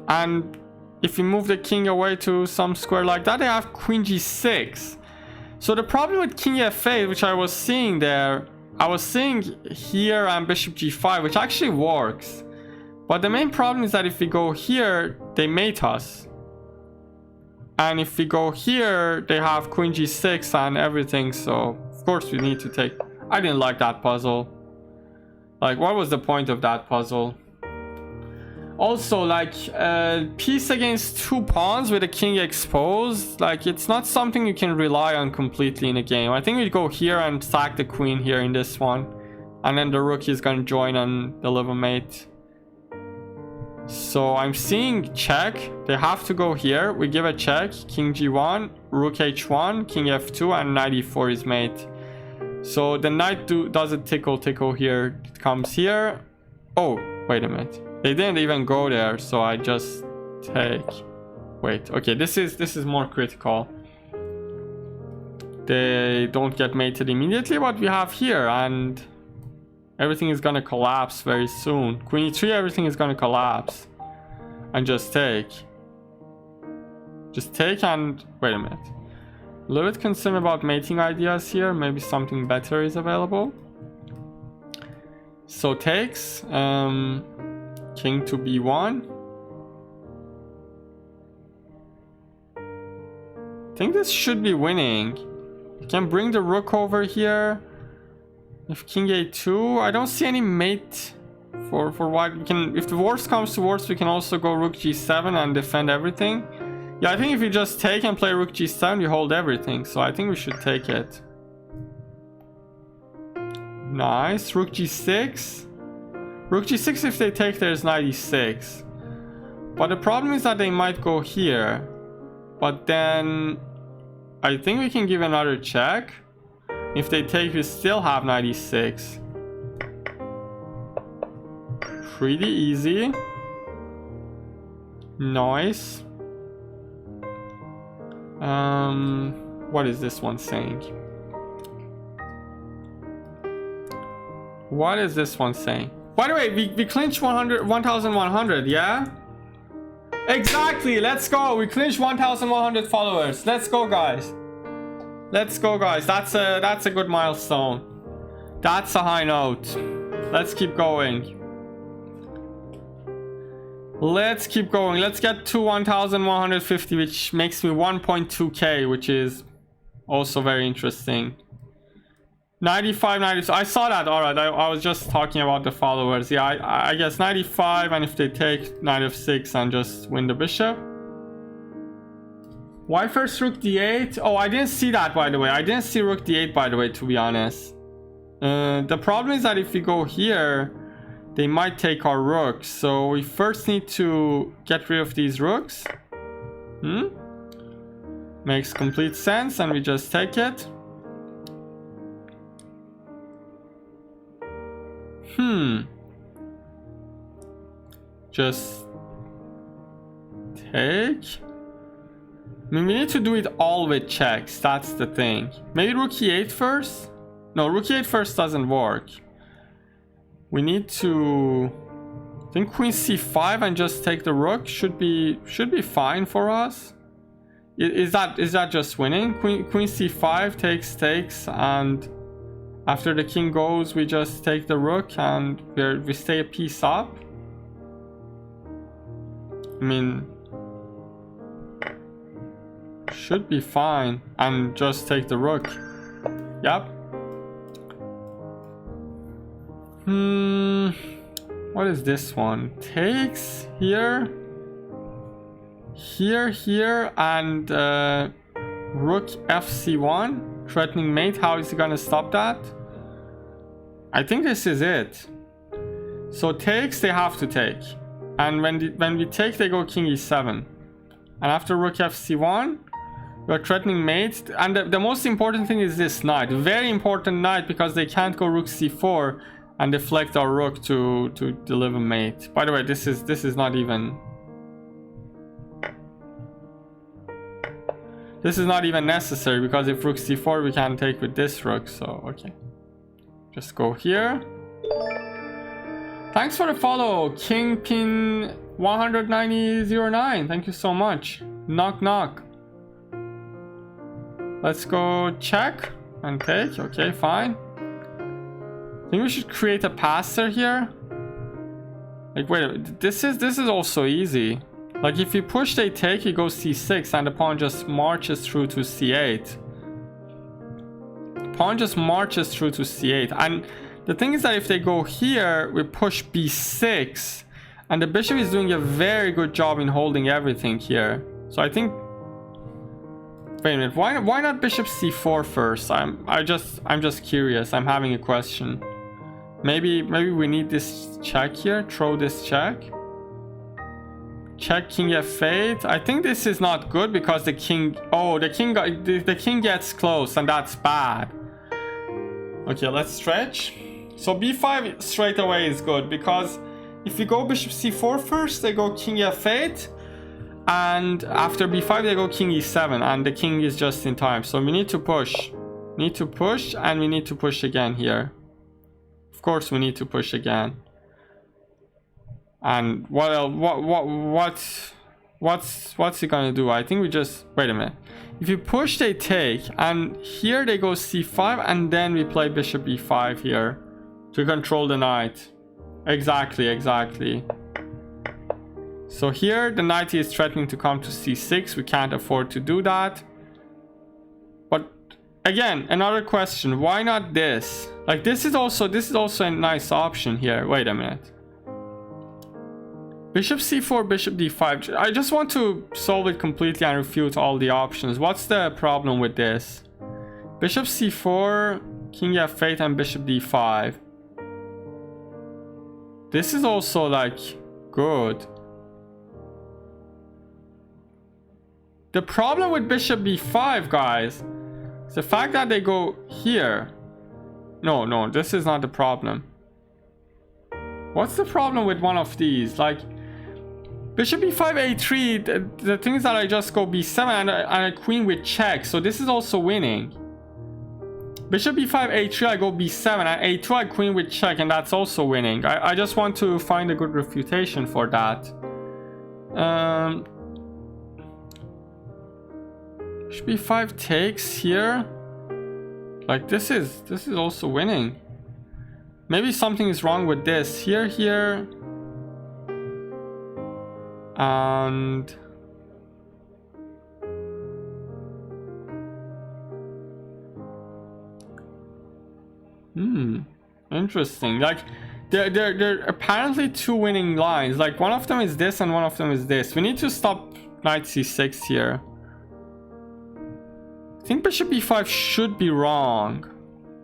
S1: And if you move the king away to some square like that, they have queen g6. So the problem with king f8, which I was seeing there, I was seeing here and bishop g5, which actually works. But the main problem is that if we go here, they mate us. And if we go here, they have queen g6 and everything. So of course we need to take... I didn't like that puzzle. Like, what was the point of that puzzle? Also, like, piece against two pawns with a king exposed, like, it's not something you can rely on completely in a game. I think we go here and sack the queen here in this one. And then the rook is gonna join on the little mate. So I'm seeing check. They have to go here. We give a check. King g1, rook h1, king f2, and knight e4 is mate. So the knight does a tickle here. It comes here. Oh, wait a minute. They didn't even go there, so I just take... Wait, okay, this is more critical. They don't get mated immediately, but we have here, and everything is gonna collapse very soon. Queen e3, everything is gonna collapse. And just take. Just take and... Wait a minute. A little bit concerned about mating ideas here. Maybe something better is available. So takes. King to b1. I think this should be winning. You can bring the rook over here. If king a2, I don't see any mate for white. We can, if the worst comes to worst, we can also go rook g7 and defend everything. Yeah, I think if you just take and play rook g7, we hold everything. So I think we should take it. Nice. Rook g6. Rook g6, if they take, there's knight e6. But the problem is that they might go here. But then I think we can give another check. If they take, we still have knight e6. Pretty easy. Nice. What is this one saying? What is this one saying? By the way, we clinched 1,100, yeah? Exactly, let's go. We clinched 1,100 followers. Let's go, guys. Let's go, guys. That's a good milestone. That's a high note. Let's keep going. Let's keep going. Let's get to 1,150, which makes me 1.2k, which is also very interesting. 95, 96. I saw that. All right. I was just talking about the followers. Yeah, I guess 95, and if they take knight f6 and just win the bishop. Why first rook d8? Oh, I didn't see that, by the way. I didn't see rook d8, by the way, to be honest. The problem is that if we go here, they might take our rooks. So we first need to get rid of these rooks. Makes complete sense, and we just take it. Just take. I mean, we need to do it all with checks. That's the thing. Maybe rook e8 first? No, rook e8 first doesn't work. We need to... I think queen c5 and just take the rook should be fine for us. Is that just winning? Queen c5 takes, and after the king goes, we just take the rook and we stay a piece up. I mean, should be fine, and just take the rook. Yep. What is this one? Takes here, and rook fc1, threatening mate. How is he gonna stop that? I think this is it. So takes, they have to take, and when we take, they go king e7. And after rook f c1, we're threatening mate. And the most important thing is this knight. Very important knight, because they can't go rook c4 and deflect our rook to deliver mate. By the way, this is not even... This is not even necessary, because if rook c4 we can take with this rook, so okay. Just go here. Thanks for the follow, Kingpin 19009. Thank you so much. Knock knock. Let's go check and take. Okay, fine. I think we should create a passer here. Like, wait, this is also easy. Like, if you push they take, he goes c6 and the pawn just marches through to c8. Pawn just marches through to c8. And the thing is that if they go here, we push b6. And the bishop is doing a very good job in holding everything here. So I think... Wait a minute, why not bishop c4 first? I'm just curious. I'm having a question. Maybe we need this check here. Throw this check. Check king f8. I think this is not good, because the king... Oh, the king gets close, and that's bad. Okay, let's stretch. So b5 straight away is good, because if you go bishop c4 first, they go king f8, and after b5 they go king e7, and the king is just in time. So we need to push. And we need to push again here. Of course we need to push again. And what else? What's he gonna do? I think we just... Wait a minute. If you push, they take, and here they go c5, and then we play bishop e5 here to control the knight. Exactly. So here the knight is threatening to come to c6. We can't afford to do that. But again, another question: why not this? Like, this is also a nice option here. Wait a minute. Bishop c4, bishop d5. I just want to solve it completely and refute all the options. What's the problem with this? Bishop c4, king f8, and bishop d5. This is also, like, good. The problem with bishop b5, guys, is the fact that they go here. No, this is not the problem. What's the problem with one of these? Like, bishop b5, a3, the thing is that I just go b7 and a queen with check, so this is also winning. Bishop b5, a3, I go b7, and a2, I queen with check, and that's also winning. I just want to find a good refutation for that. Bishop b5 takes here. Like, this is also winning. Maybe something is wrong with this. Here. And... Interesting. Like, there are apparently two winning lines. Like, one of them is this and one of them is this. We need to stop knight c6 here. I think bishop b5 should be wrong,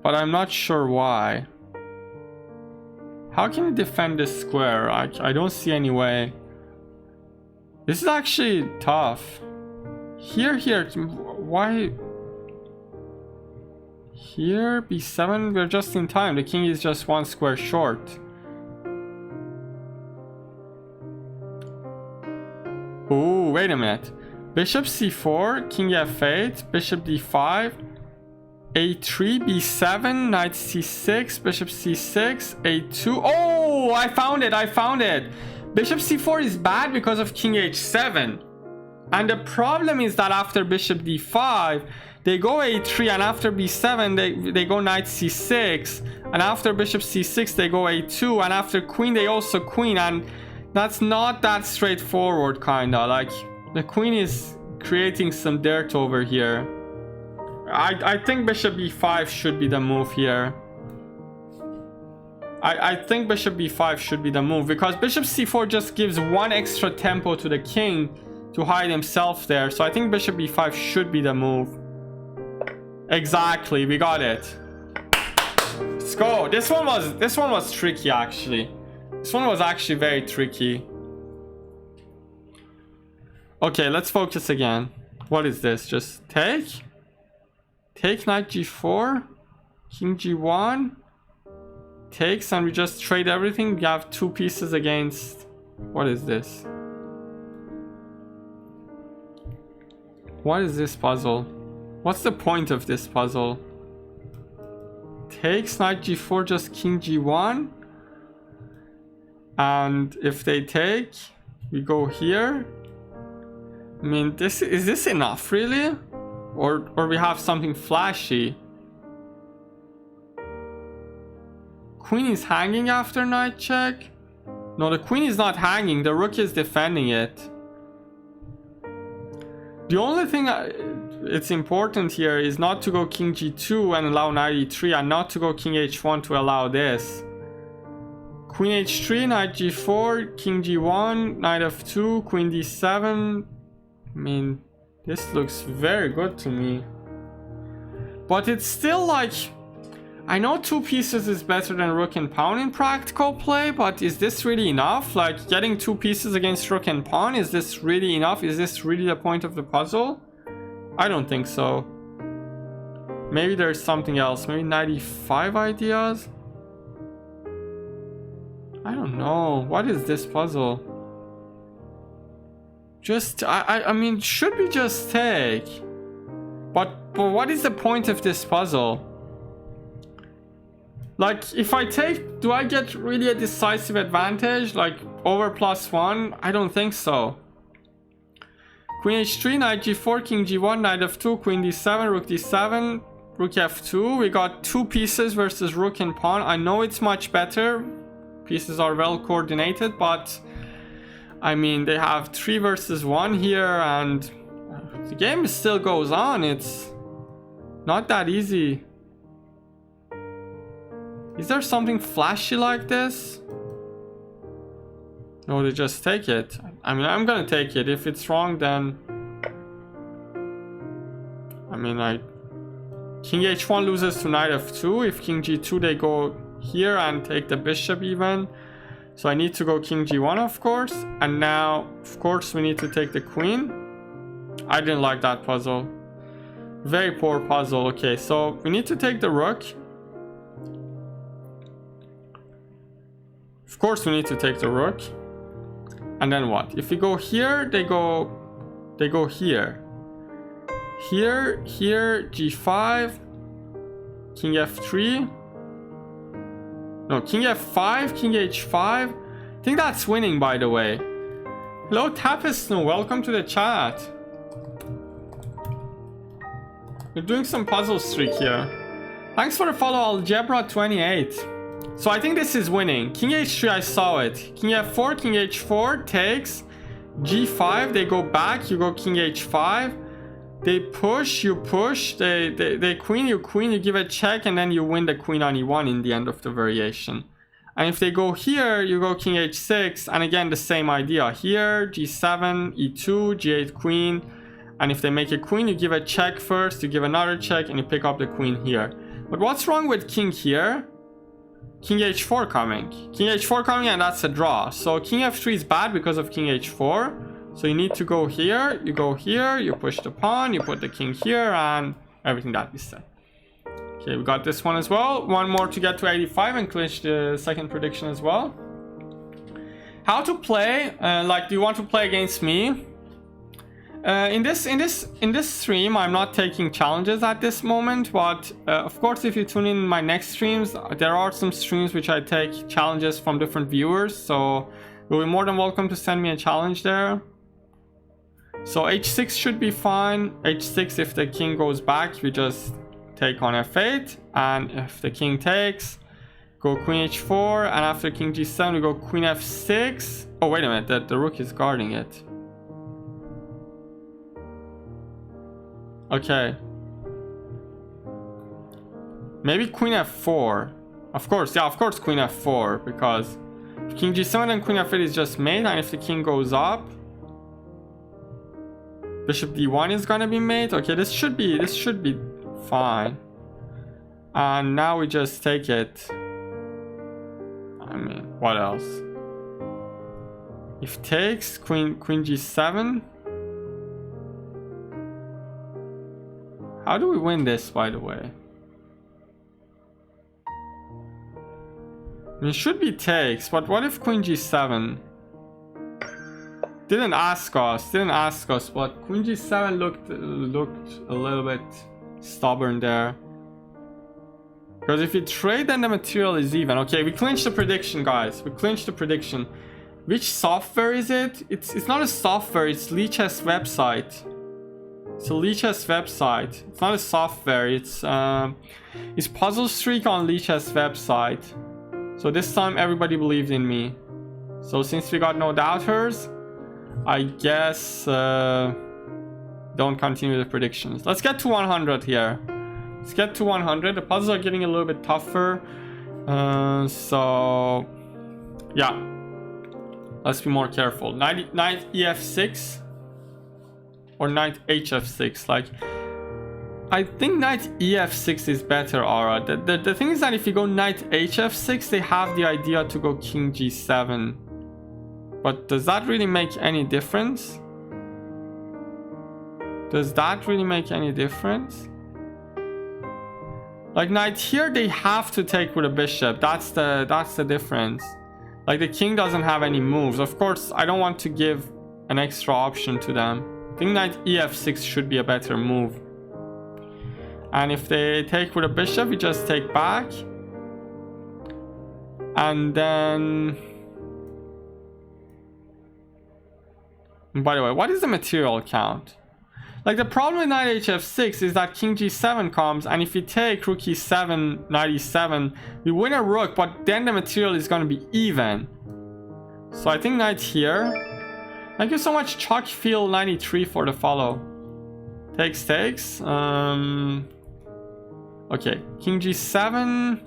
S1: but I'm not sure why. How can you defend this square? I don't see any way. This is actually tough. Here, why? Here, b7, we're just in time. The king is just one square short. Ooh, wait a minute. Bishop c4, king f8, bishop d5, a3, b7, knight c6, bishop c6, a2. Oh, I found it. Bishop c4 is bad because of king h7. And the problem is that after bishop d5, they go a3, and after b7, they go knight c6. And after bishop c6, they go a2. And after queen, they also queen. And that's not that straightforward, kinda. Like, the queen is creating some dirt over here. I think bishop b5 should be the move here. I think bishop b5 should be the move, because bishop c4 just gives one extra tempo to the king to hide himself there. So I think bishop b5 should be the move. Exactly, we got it. Let's go. This one was tricky, actually. This one was actually very tricky. Okay, let's focus again. What is this? Just take? Take knight g4, king g1, takes, and we just trade everything. We have 2 pieces against... What is this? What is this puzzle? What's the point of this puzzle? Takes, knight g4, just king g1. And if they take, we go here. I mean, is this enough really? Or we have something flashy? Queen is hanging after knight check? No, the queen is not hanging, the rook is defending it. The only thing it's important here is not to go king g2 and allow knight e3, and not to go king h1 to allow this. Queen h3, knight g4, king g1, knight f2, queen d7. I mean, this looks very good to me. But it's still like... I know 2 pieces is better than rook and pawn in practical play, but is this really enough? Like, getting 2 pieces against rook and pawn, is this really enough? Is this really the point of the puzzle? I don't think so. Maybe there's something else. Maybe 95 ideas? I don't know. What is this puzzle? Just, I mean, should we just take? But what is the point of this puzzle? Like, if I take, do I get really a decisive advantage? Like, over +1? I don't think so. Queen h3, knight g4, king g1, knight f2, queen d7, rook d7, rook f2. We got 2 pieces versus rook and pawn. I know it's much better. Pieces are well coordinated, but... I mean, they have 3 versus 1 here, and the game still goes on. It's not that easy. Is there something flashy like this? No, they just take it. I mean, I'm gonna take it. If it's wrong, then... I mean, King h1 loses to knight f2. If king g2, they go here and take the bishop even. So I need to go king g1, of course. And now, of course, we need to take the queen. I didn't like that puzzle. Very poor puzzle. Okay, so we need to take the rook. Of course, we need to take the rook. And then what? If we go here, they go here. Here, g5, king f3. No, king f5, king h5. I think that's winning, by the way. Hello, Tapisno. Welcome to the chat. We're doing some puzzle streak here. Thanks for the follow, Algebra28. So I think this is winning. King h3, I saw it. King f4, king h4 takes. g5, they go back. You go king h5. They push, you push, they queen, you give a check, and then you win the queen on e1 in the end of the variation. And if they go here, you go king h6, and again the same idea. Here, g7, e2, g8 queen, and if they make a queen, you give a check first, you give another check, and you pick up the queen here. But what's wrong with king here? King h4 coming. King h4 coming, and that's a draw. So king f3 is bad because of king h4. So you need to go here, you go here, you push the pawn, you put the king here, and everything that we said. Okay, we got this one as well. One more to get to 85 and clinch the second prediction as well. How to play? Like, do you want to play against me? In this stream, I'm not taking challenges at this moment, but of course, if you tune in my next streams, there are some streams which I take challenges from different viewers. So you'll be more than welcome to send me a challenge there. So h6 should be fine. h6, if the king goes back, we just take on f8. And if the king takes, go queen h4. And after king g7, we go queen f6. Oh, wait a minute. The rook is guarding it. Okay. Maybe queen f4. Of course, yeah, of course queen f4. Because if king g7 and queen f8 is just made. And if the king goes up, bishop d1 is gonna be made. Okay, this should be fine. And now we just take it. I mean, what else? If takes, queen g7. How do we win this, by the way? I mean, it should be takes, but what if queen g7? Didn't ask us, but queen g7 looked a little bit stubborn there. Because if we trade, then the material is even. Okay, we clinched the prediction, guys. We clinched the prediction. Which software is it? It's not a software, it's Lichess website. It's a Lichess website. It's not a software, it's Puzzle Streak on Lichess website. So this time everybody believed in me. So since we got no doubters, I guess don't continue the predictions. Let's get to 100 here. Let's get to 100. The puzzles are getting a little bit tougher. So yeah, let's be more careful. Knight ef6 or knight hf6. Like, I think knight ef6 is better, Ara. The thing is that if you go knight hf6, they have the idea to go king g7. But does that really make any difference? Does that really make any difference? Like, knight here, they have to take with a bishop. That's the difference. Like, the king doesn't have any moves. Of course, I don't want to give an extra option to them. I think knight ef6 should be a better move. And if they take with a bishop, we just take back. And then... By the way, what is the material count? Like, the problem with knight hf6 is that king g7 comes, and if we take rook e7, knight e7, we win a rook, but then the material is going to be even. So I think knight here. Thank you so much, Chuckfield93, for the follow. Takes. Okay, king g7.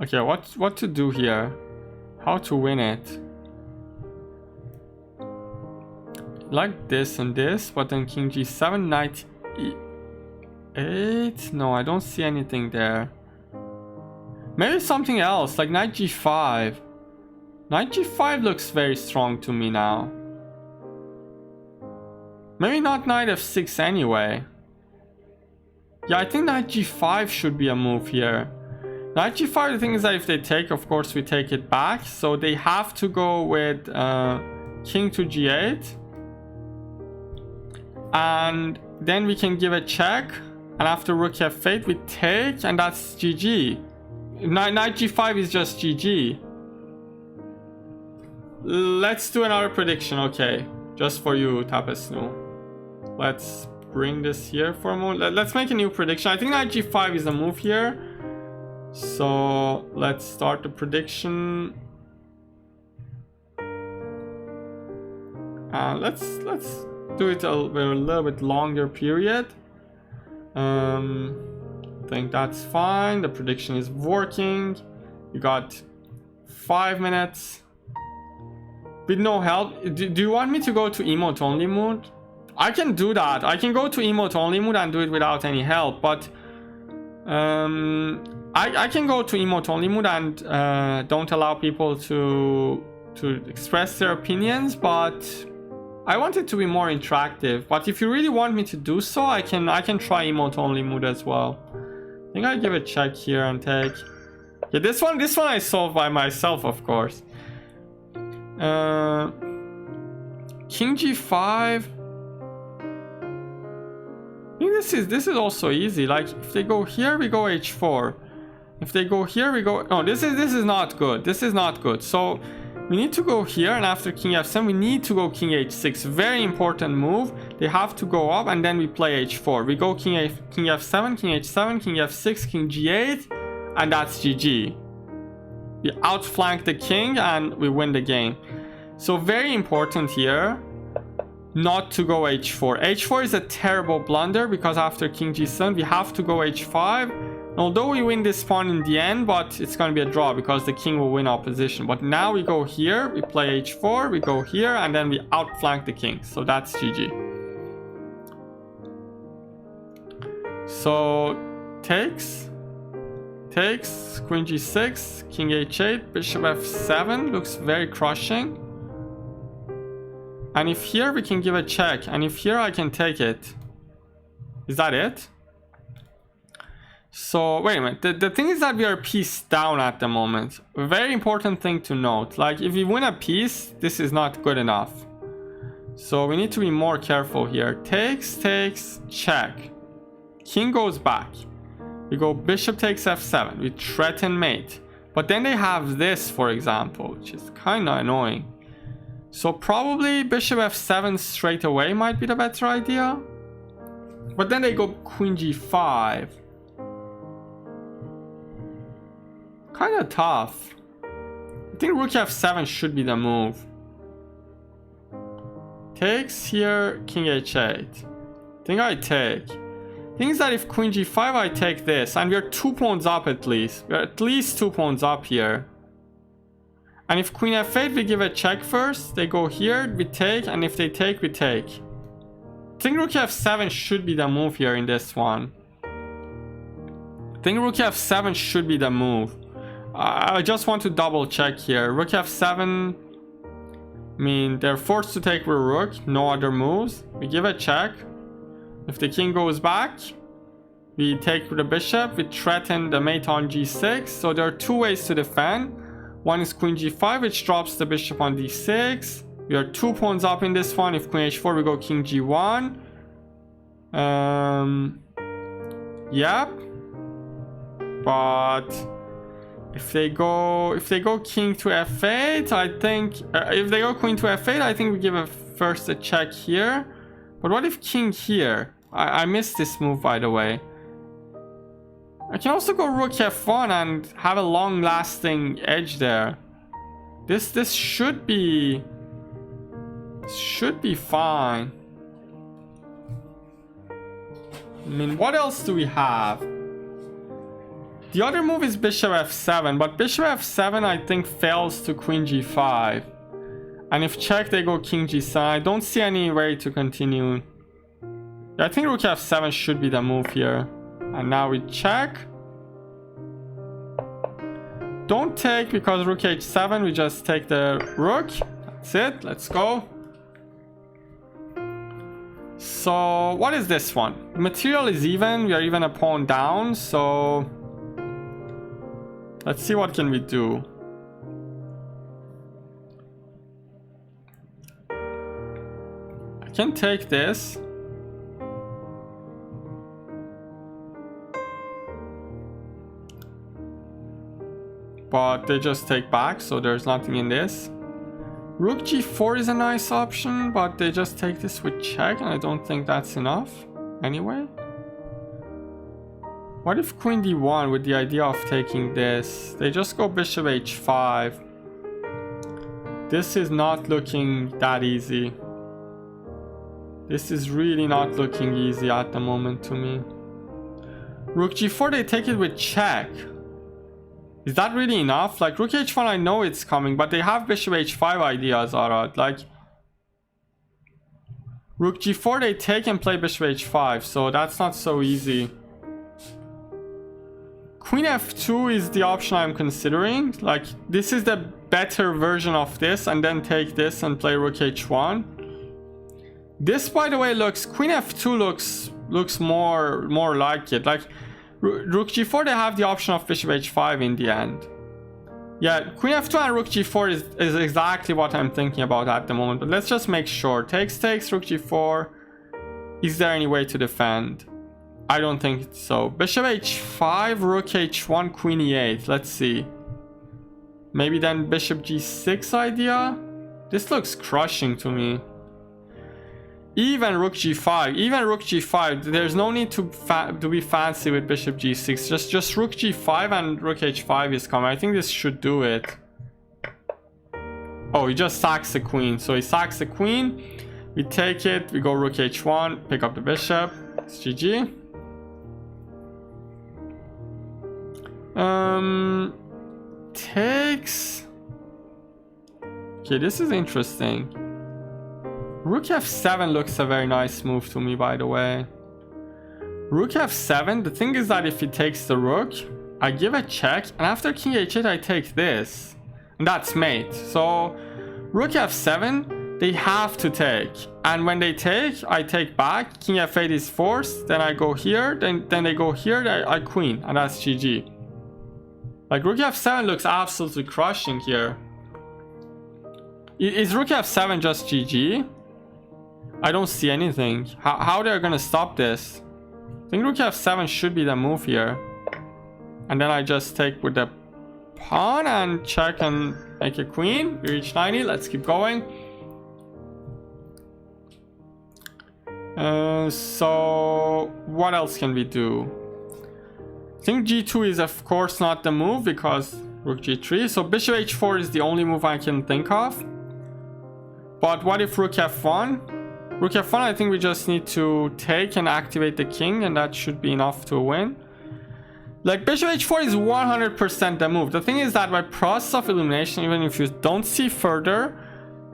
S1: Okay, what to do here? How to win it? Like this and this, but then king g7, knight e8. No, I don't see anything there. Maybe something else, like knight g5. Knight g5 looks very strong to me now. Maybe not knight f6 anyway. Yeah, I think knight g5 should be a move here. Knight g5, the thing is that if they take, of course we take it back. So they have to go with king to g8. And then we can give a check. And after rook f8 we take, and that's GG. Knight g5 is just GG. Let's do another prediction, okay. Just for you, Tapesnu. Let's bring this here for a moment. Let's make a new prediction. I think knight g5 is a move here. So let's start the prediction. Let's do it a little bit longer period. I think that's fine. The prediction is working. You got 5 minutes. With no help. Do you want me to go to emote only mode? I can do that. I can go to emote only mode and do it without any help, but I can go to emote only mode and don't allow people to express their opinions, but I want it to be more interactive. But if you really want me to do so, I can try emote only mode as well. I think I give a check here and take. Yeah, this one I solved by myself, of course. King g5. I think this is also easy. Like, if they go here, we go h4. If they go here, we go... Oh, this is not good. This is not good. So we need to go here, and after king f7, we need to go king h6. Very important move. They have to go up, and then we play h4. We go king f7, king h7, king f6, king g8, and that's GG. We outflank the king, and we win the game. So very important here not to go h4. h4 is a terrible blunder, because after king g7, we have to go h5. Although we win this pawn in the end, but it's going to be a draw because the king will win opposition. But now we go here, we play h4, we go here, and then we outflank the king. So that's GG. So takes, queen g6, king h8, bishop f7 looks very crushing. And if here we can give a check. And if here I can take it. Is that it? So wait a minute. The thing is that we are piece down at the moment. A very important thing to note. Like if we win a piece, this is not good enough. So we need to be more careful here. Takes, check. King goes back. We go bishop takes f7. We threaten mate. But then they have this, for example, which is kind of annoying. So probably bishop f7 straight away might be the better idea. But then they go queen g5. Kind of tough. I think rook f7 should be the move. Takes here, king h8. I think I take. Thing is that if queen g5 I take this, and we're 2 pawns up at least. We're at least 2 pawns up here. And if queen f8 we give a check first, they go here, we take, and if they take, we take. I think rook f7 should be the move here in this one. I think rook f7 should be the move. I just want to double check here. Rook f7, I mean, they're forced to take with rook, no other moves. We give a check. If the king goes back, we take with the bishop, we threaten the mate on g6. So there are 2 ways to defend. One is queen g5, which drops the bishop on d6. We are 2 pawns up in this one. If queen h4, we go king g1. Yep. But if they go king to f8, I think if they go queen to f8, I think we give first a check here. But what if king here? I missed this move, by the way. I can also go rook f1 and have a long-lasting edge there. This should be fine. I mean, what else do we have? The other move is bishop f7, but bishop f7 I think fails to queen g5. And if check, they go king g7. I don't see any way to continue. Yeah, I think rook f7 should be the move here. And now we check. Don't take because rook h7. We just take the rook. That's it. Let's go. So what is this one? Material is even. We are even a pawn down. So let's see what can we do. I can take this. But they just take back, so there's nothing in this. Rook g4 is a nice option, but they just take this with check, and I don't think that's enough anyway. What if queen d1 with the idea of taking this? They just go bishop h5. This is not looking that easy. This is really not looking easy at the moment to me. Rook g4, they take it with check. Is that really enough? Like rook h1, I know it's coming, but they have bishop h5 ideas, Arad. Like rook g4, they take and play bishop h5, so that's not so easy. Queen f2 is the option I'm considering. Like this is the better version of this, and then take this and play rook h1. This, by the way, queen f2 looks more like it. Like rook g4, they have the option of bishop h5 in the end. Yeah, queen f2 and rook g4 is exactly what I'm thinking about at the moment. But let's just make sure. Takes, rook g4. Is there any way to defend? I don't think so. Bishop h5, rook h1, queen e8. Let's see. Maybe then bishop g6 idea? This looks crushing to me. Even rook g5, there's no need to be fancy with bishop g6. Just rook g5 and rook h5 is coming. I think this should do it. Oh, he just sacks the queen. So he sacks the queen. We take it. We go rook h1. Pick up the bishop. It's GG. Takes. Okay, this is interesting. Rook f7 looks a very nice move to me, by the way. Rook f7, the thing is that if he takes the rook, I give a check, and after king h8 I take this. And that's mate. So rook f7, they have to take. And when they take, I take back. King f8 is forced. Then I go here. Then they go here. I queen. And that's GG. Like, rook f7 looks absolutely crushing here. Is rook f7 just GG? I don't see anything. How they're gonna stop this? I think rook f7 should be the move here. And then I just take with the pawn and check and make a queen. We reach 90. Let's keep going. So what else can we do? I think g2 is of course not the move because rook g3. So bishop h4 is the only move I can think of. But what if rook f1? Rook f1, I think we just need to take and activate the king, and that should be enough to win. Like, bishop h4 is 100% the move. The thing is that by process of elimination, even if you don't see further,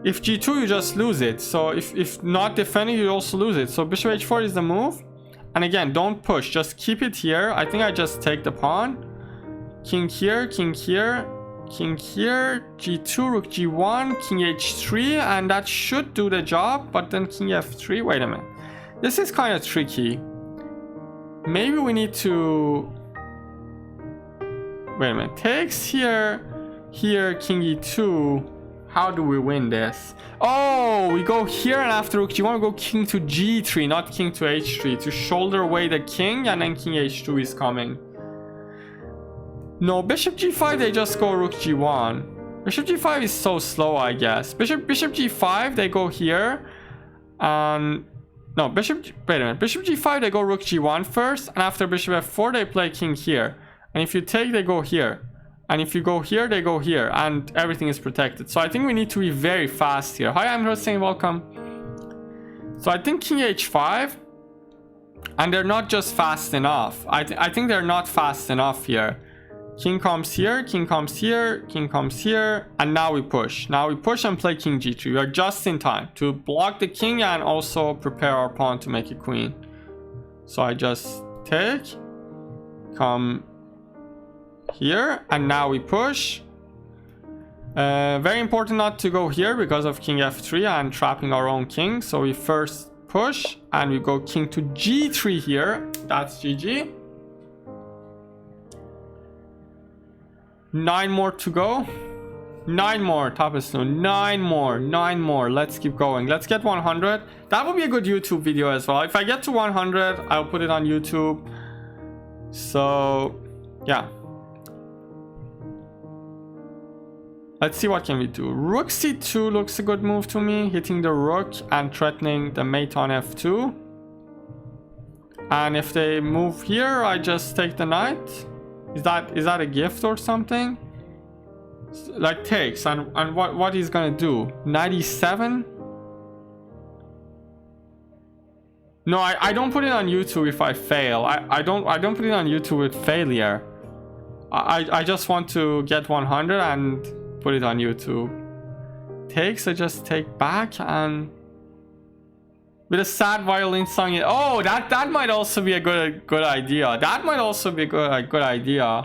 S1: if g2 you just lose it. So if not defending, you also lose it. So bishop h4 is the move. And again, don't push, just keep it here. I think I just take the pawn. King here, king here, king here, g2, rook g1, king h3, and that should do the job. But then king f3, wait a minute. This is kind of tricky. Maybe we need to... Wait a minute, takes here, here, king e2. How do we win this? Oh, we go here, and after rook g1 we go king to g3, not king to h3, to shoulder away the king, and then king h2 is coming. No, bishop g5 they just go rook g1. Bishop g5 is so slow, I guess. Bishop g5 they go here, and no, wait a minute, bishop g5 they go rook g1 first, and after bishop f4 they play king here. And if you take, they go here. And if you go here, they go here. And everything is protected. So I think we need to be very fast here. Hi, I'm Hussein. Welcome. So I think king h5. And they're not just fast enough. I think they're not fast enough here. King comes here, king comes here, king comes here. And now we push. Now we push and play king g3. We are just in time to block the king and also prepare our pawn to make a queen. So I just take. Come here, and now we push. Very important not to go here because of king f3 and trapping our own king. So we first push and we go king to g3 here. That's GG. 9 more to go. 9 more, Tapasnu. 9 more. Let's keep going. Let's get 100. That would be a good YouTube video as well. If I get to 100, I'll put it on YouTube. So yeah, let's see what can we do. Rook c2 looks a good move to me, hitting the rook and threatening the mate on f2. And if they move here, I just take the knight. Is that a gift or something? Like takes, and what he's gonna do? 97? No, I don't put it on YouTube if I fail. I don't put it on YouTube with failure. I just want to get 100 and put it on YouTube. Takes, I just take back, and with a sad violin song. Oh, that might also be a good idea. That might also be a good idea.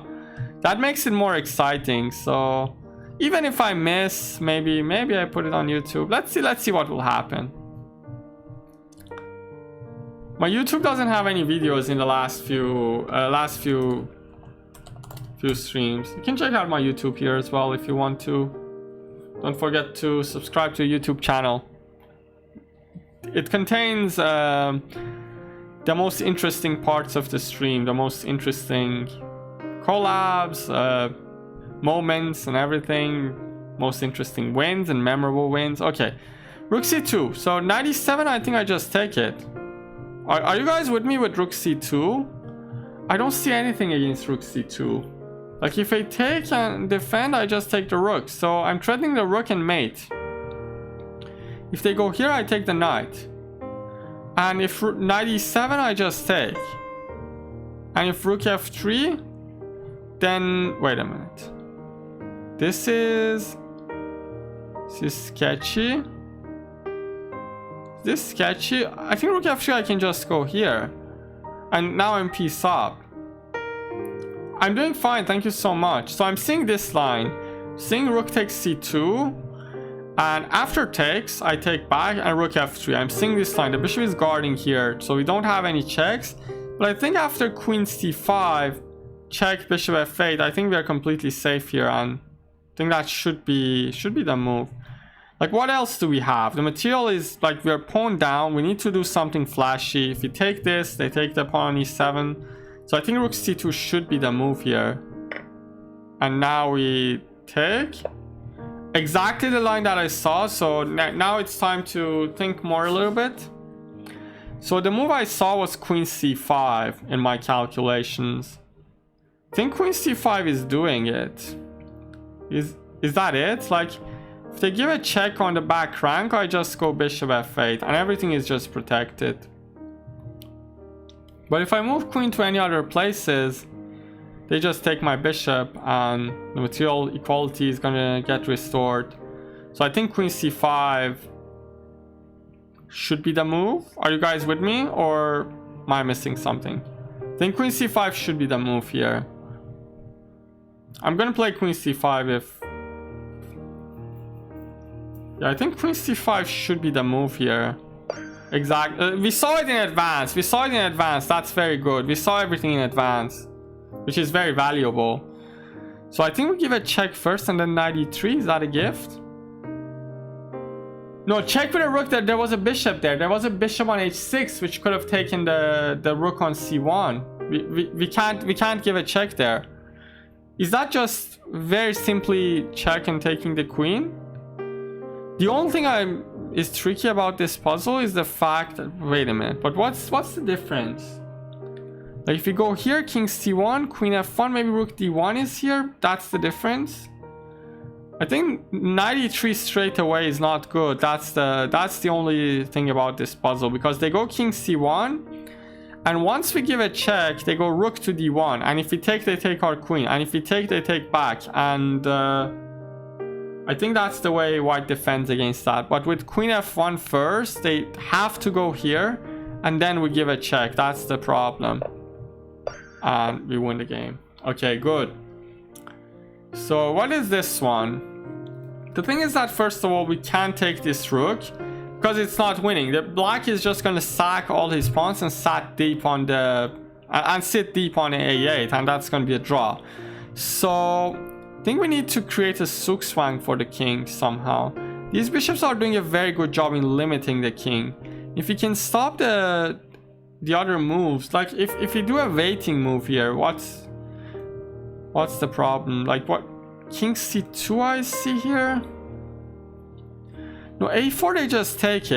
S1: That makes it more exciting. So even if I miss, maybe I put it on YouTube. Let's see what will happen. My YouTube doesn't have any videos in the last few streams. You can check out my YouTube here as well if you want to. Don't forget to subscribe to the YouTube channel. It contains the most interesting parts of the stream, the most interesting collabs, moments and everything, most interesting wins and memorable wins. Okay, rook c2. So 97, I think I just take it. Are you guys with me with rook c2? I don't see anything against rook c2. Like, if I take and defend, I just take the rook. So I'm threatening the rook and mate. If they go here, I take the knight. And if knight e7, I just take. And if rook f3, then wait a minute. This is sketchy. This sketchy. I think rook f3 I can just go here. And now I'm piece up. I'm doing fine, thank you so much. So I'm seeing this line. Seeing rook takes c2. And after takes, I take back and rook f3. I'm seeing this line. The bishop is guarding here, so we don't have any checks. But I think after queen c5, check bishop f8, I think we are completely safe here, and I think that should be the move. Like, what else do we have? The material is like we are pawn down. We need to do something flashy. If we take this, they take the pawn on e7. So I think rook c2 should be the move here. And now we take. Exactly the line that I saw. So now it's time to think more a little bit. So the move I saw was queen c5 in my calculations. I think queen c5 is doing it. Is that it? Like, if they give a check on the back rank, I just go bishop f8 and everything is just protected. But if I move queen to any other places, they just take my bishop and the material equality is gonna get restored. So I think queen c5 should be the move. Are you guys with me, or am I missing something? I think queen c5 should be the move here. I'm gonna play queen c5 if... Yeah, I think queen c5 should be the move here. Exactly. We saw it in advance. That's very good. We saw everything in advance, which is very valuable. So I think we give a check first and then knight e3. Is that a gift? No, check with a rook. There was a bishop there. There was a bishop on h6, which could have taken the rook on c1. We can't give a check there. Is that just very simply check and taking the queen? The only thing is tricky about this puzzle is the fact that, wait a minute, but what's the difference? Like, if you go here, king c1, queen f1, maybe rook d1 is here. That's the difference. I think knight e3 straight away is not good. That's the only thing about this puzzle, because they go king c1, and once we give a check, they go rook to d1, and if we take, they take our queen, and if we take, they take back, and I think that's the way white defends against that. But with queen f1 first, they have to go here, and then we give a check. That's the problem, and we win the game. Okay, good. So what is this one? The thing is that, first of all, we can't take this rook because it's not winning. The black is just going to sack all his pawns and sit deep on the a8, and that's going to be a draw. So I think we need to create a zugzwang for the king somehow. These bishops are doing a very good job in limiting the king. If we can stop the other moves, like if you do a waiting move here, what's the problem? Like, what? King c2 I see here. No, a4 they just take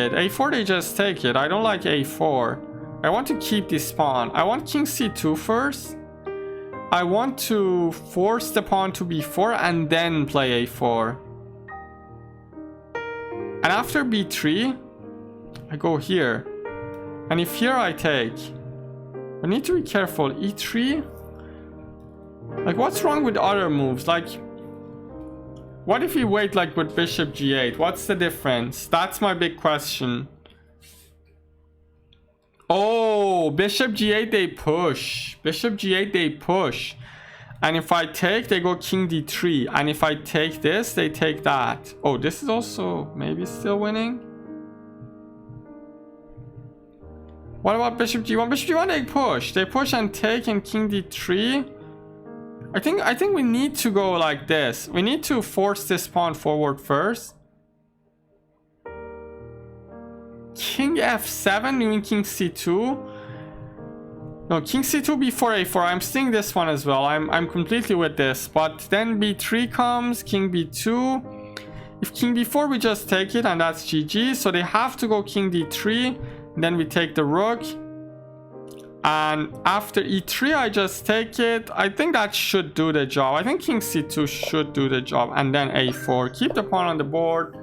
S1: it. I don't like a4. I want to keep this pawn. I want king c2 first. I want to force the pawn to b4 and then play a4. And after b3, I go here. And if here I take, I need to be careful. e3. Like, what's wrong with other moves? Like, what if we wait, like with bishop g8? What's the difference? That's my big question. Oh, bishop g8 they push. Bishop g8 they push. And if I take, they go king d3. And if I take this, they take that. Oh, this is also maybe still winning. What about bishop g1? Bishop g1 they push. They push and take, and king d3. I think we need to go like this. We need to force this pawn forward first. King f7, doing king c2. No, king c2 before a4. I'm seeing this one as well. I'm completely with this. But then b3 comes, king b2. If king b4, we just take it, and that's GG. So they have to go king d3. Then we take the rook. And after e3, I just take it. I think that should do the job. I think king c2 should do the job. And then a4. Keep the pawn on the board.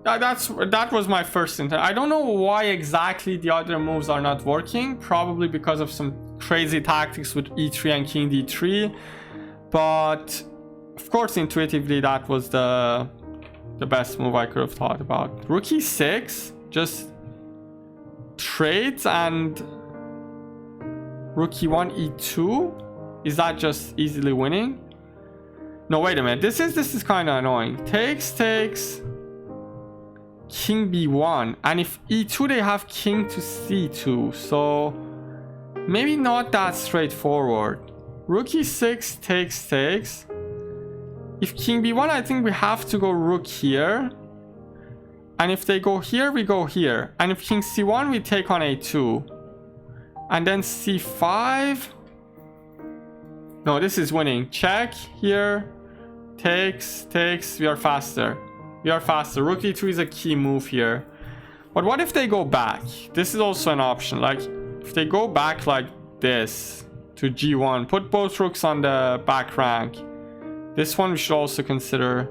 S1: That was my first intent. I don't know why exactly the other moves are not working. Probably because of some crazy tactics with e3 and king d3. But of course, intuitively, that was the best move I could have thought about. Rook e6. Just trades, and rook e1, e2. Is that just easily winning? No, wait a minute. This is kind of annoying. Takes. king b1, and if e2 they have king to c2, so maybe not that straightforward. Rook e6 takes. If king b1, I think we have to go rook here, and if they go here, we go here, and if king c1, we take on a2, and then c5. No, this is winning. Check here. Takes. We are faster. Rook e2 is a key move here. But what if they go back? This is also an option. Like, if they go back like this to g1, put both rooks on the back rank. This one we should also consider.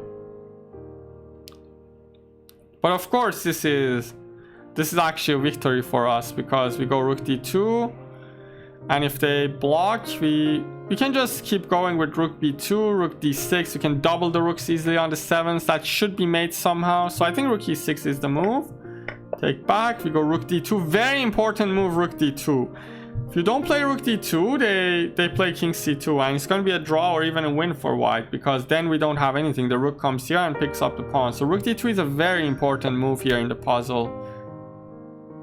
S1: But of course, this is actually a victory for us because we go rook d2. And if they block, we can just keep going with rook b2, rook d6. We can double the rooks easily on the 7s. That should be made somehow. So I think rook e6 is the move. Take back. We go rook d2. Very important move, rook d2. If you don't play rook d2, they play king c2. And it's going to be a draw or even a win for white. Because then we don't have anything. The rook comes here and picks up the pawn. So rook d2 is a very important move here in the puzzle.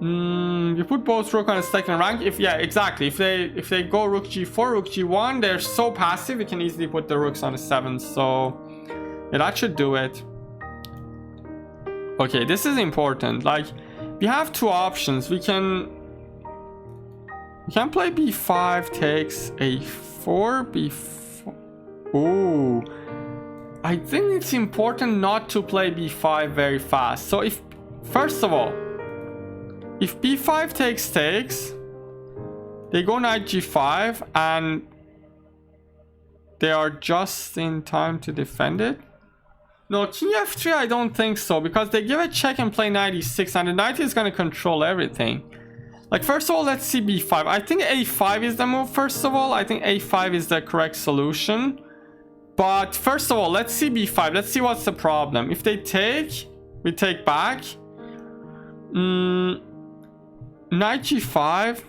S1: You put both rook on the second rank. Exactly. If they go rook g4, rook g1, they're so passive. We can easily put the rooks on the 7s. So yeah, that should do it. Okay, this is important. Like, we have two options. We can play b5 takes a4, b4. Ooh, I think it's important not to play b5 very fast. So first of all, if b5 takes, they go knight g5 and they are just in time to defend it. No, king f3 I don't think so, because they give a check and play knight e6 and the knight is going to control everything. Like, first of all, let's see b5. I think a5 is the move, first of all. I think a5 is the correct solution. But first of all, let's see b5. Let's see what's the problem. If they take, we take back. Knight g5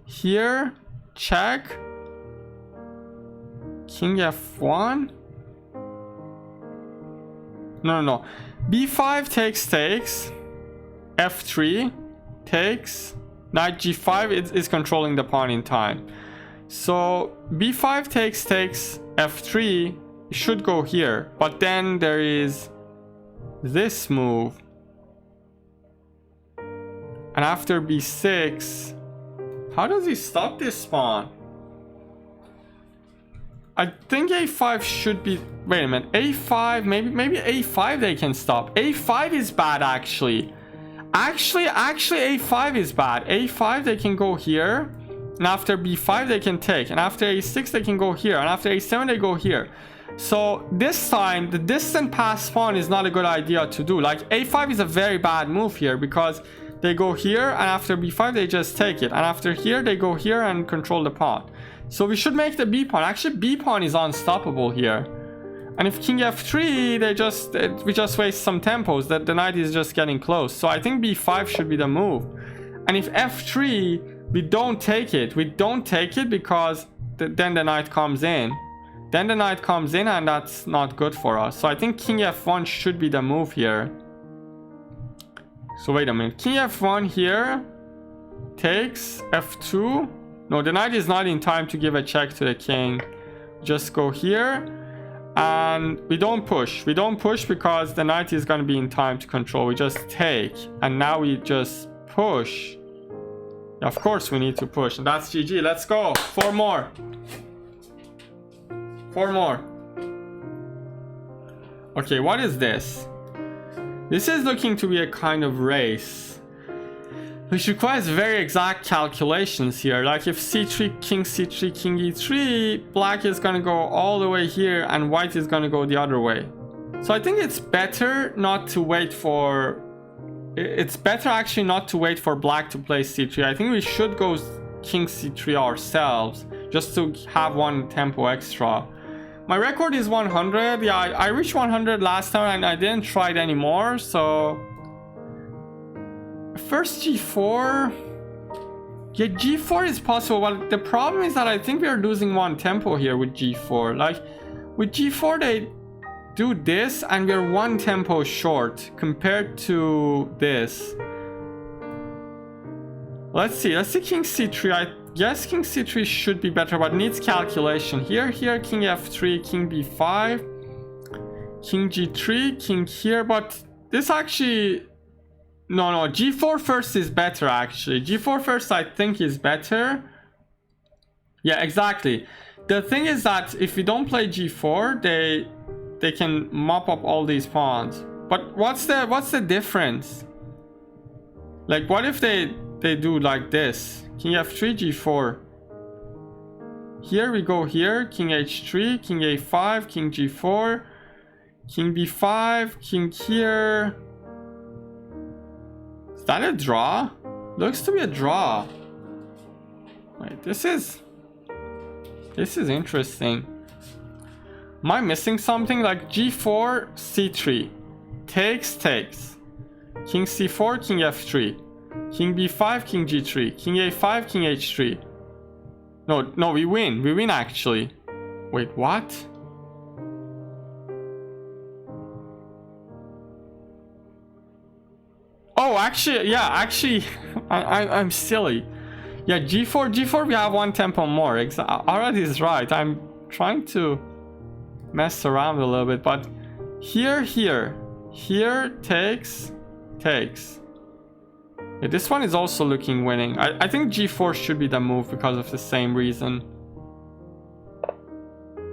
S1: here, check, king f1. No, b5 takes, f3 takes, knight g5 is controlling the pawn in time. So b5 takes, f3 should go here, but then there is this move. And after b6, how does he stop this pawn? I think a5 should be... Wait a minute. a5, maybe a5 they can stop. a5 is bad, actually. Actually, a5 is bad. a5 they can go here. And after b5 they can take. And after a6 they can go here. And after a7 they go here. So this time, the distant pass pawn is not a good idea to do. Like, a5 is a very bad move here because they go here, and after b5 they just take it, and after here they go here and control the pawn. So we should make the b pawn. Actually, b pawn is unstoppable here. And if king f3, we just waste some tempos. That the knight is just getting close. So I think b5 should be the move. And if f3, we don't take it. We don't take it because then the knight comes in. Then the knight comes in, and that's not good for us. So I think king f1 should be the move here. So wait a minute. King f1 here takes f2. No, the knight is not in time to give a check to the king. Just go here. And we don't push. We don't push because the knight is going to be in time to control. We just take. And now we just push. Yeah, of course we need to push. And that's GG. Let's go. 4 more. 4 more. Okay, what is this? This is looking to be a kind of race, which requires very exact calculations here. Like, if c3, king e3, black is going to go all the way here and white is going to go the other way. So I think it's better not to wait for... It's better actually not to wait for black to play c3. I think we should go king c3 ourselves, just to have one tempo extra. My record is 100. Yeah, I reached 100 last time and I didn't try it anymore. So first g4. Yeah, g4 is possible, but the problem is that I think we are losing one tempo here with g4. Like, with g4 do this and we're one tempo short compared to this. Let's see king c3. I guess king c3 should be better, but needs calculation. Here, king f3, king b5, king g3, king here, but this actually... No, g4 first is better actually. G4 first I think is better. Yeah, exactly. The thing is that if we don't play g4, they can mop up all these pawns. But what's the difference? Like, what if they do like this? King f3, g4. Here we go here, king h3, king a5, king g4, king b5, king here. Is that a draw? Looks to be a draw. Wait, this is interesting. Am I missing something? Like g4, c3. Takes. King c4, king f3. King b5, king g3. King a5, king h3. No, we win. We win actually. Wait, what? Oh, actually, I'm silly. Yeah, g4, we have one tempo more. Arad is right. I'm trying to mess around a little bit, but here, takes. Yeah, this one is also looking winning. I think g4 should be the move because of the same reason.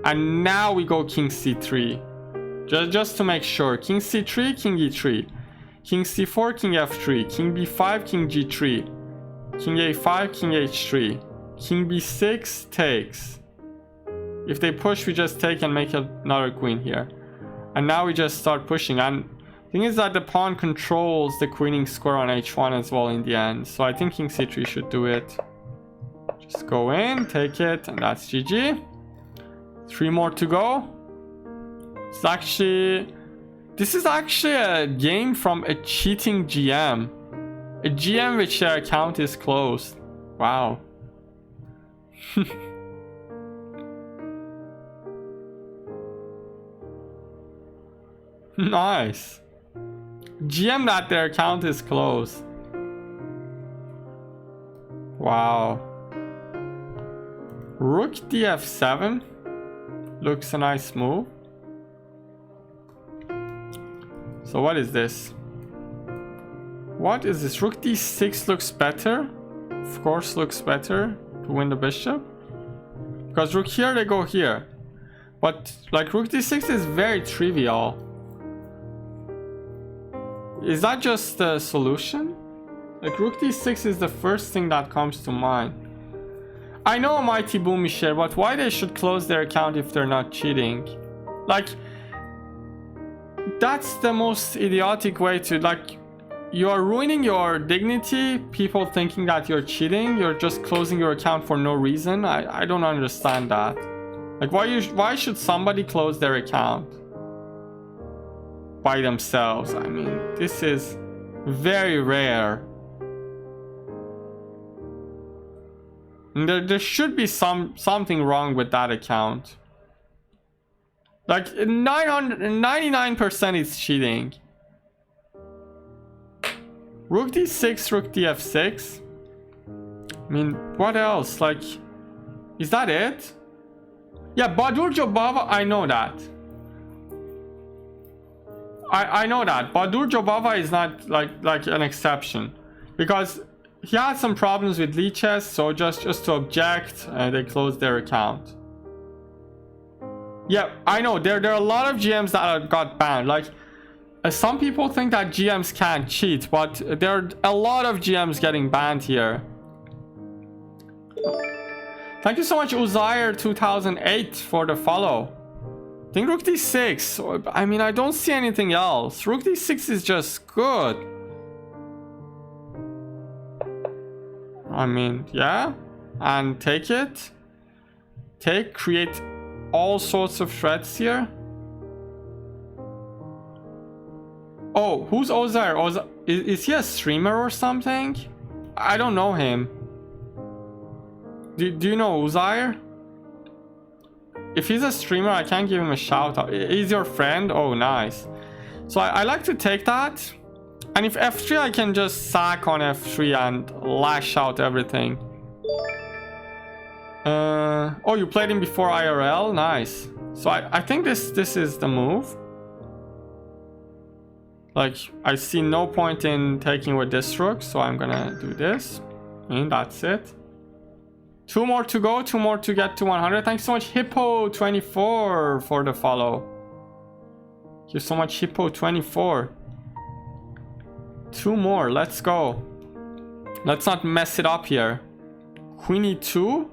S1: And now we go king c3. Just to make sure. King c3, king e3. King c4, king f3. King b5, king g3. King a5, king h3. King b6 takes. If they push, we just take and make another queen here. And now we just start pushing. And the thing is that the pawn controls the queening square on h1 as well in the end. So I think king c3 should do it. Just go in, take it, and that's GG. 3 more to go. This is actually a game from a cheating GM. A GM which their account is closed. Wow. Nice. GM that their account is closed. Wow. Rook df7 looks a nice move. So what is this? What is this? Rook d6 looks better. Of course looks better to win the bishop. Because rook here, they go here. But like rook d6 is very trivial. Is that just the solution? Like rook d6 is the first thing that comes to mind. I know Mighty Boomisher, but why they should close their account if they're not cheating? Like, that's the most idiotic way to, like, you're ruining your dignity, people thinking that you're cheating, you're just closing your account for no reason. I don't understand that. Like, why should somebody close their account by themselves? I mean, this is very rare. And there should be something wrong with that account. Like 99% is cheating. Rook d6, rook df6. I mean, what else? Like, is that it? Yeah, Badur Jobava, I know that. I know that. Badur Jobava is not like an exception. Because he had some problems with leeches, so just to object, they closed their account. Yeah, I know, there are a lot of GMs that got banned. Like, some people think that GMs can't cheat, but there are a lot of GMs getting banned here. Thank you so much, Uzair2008, for the follow. I think rook d6. I mean, I don't see anything else. Rook d6 is just good. I mean, yeah. And take it. Create all sorts of threats here. Oh, who's Uzair? Is he a streamer or something? I don't know him. Do you know Uzair? if he's a streamer, I can't give him a shout out. He's your friend? Oh, nice. So I like to take that. And if F3, I can just sack on F3 and lash out everything. Oh, you played him before IRL? Nice. So I think this is the move. Like, I see no point in taking with this rook, so I'm gonna do this. And that's it. 2 more to go, 2 more to get to 100. Thanks so much, Hippo24, for the follow. Thank you so much, Hippo24. 2 more, let's go. Let's not mess it up here. Queen E2.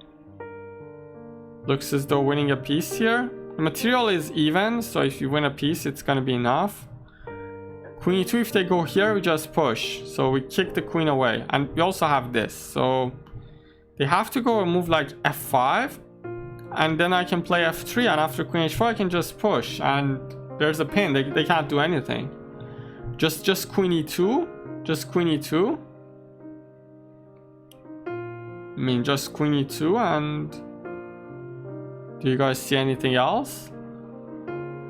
S1: Looks as though winning a piece here. The material is even, so if you win a piece, it's gonna be enough. Queen E2, if they go here, we just push. So we kick the queen away. And we also have this. So they have to go and move like F5. And then I can play F3. And after Queen H4, I can just push. And there's a pin. They can't do anything. Just Queen E2. Just Queen E2. I mean, just Queen E2. And do you guys see anything else?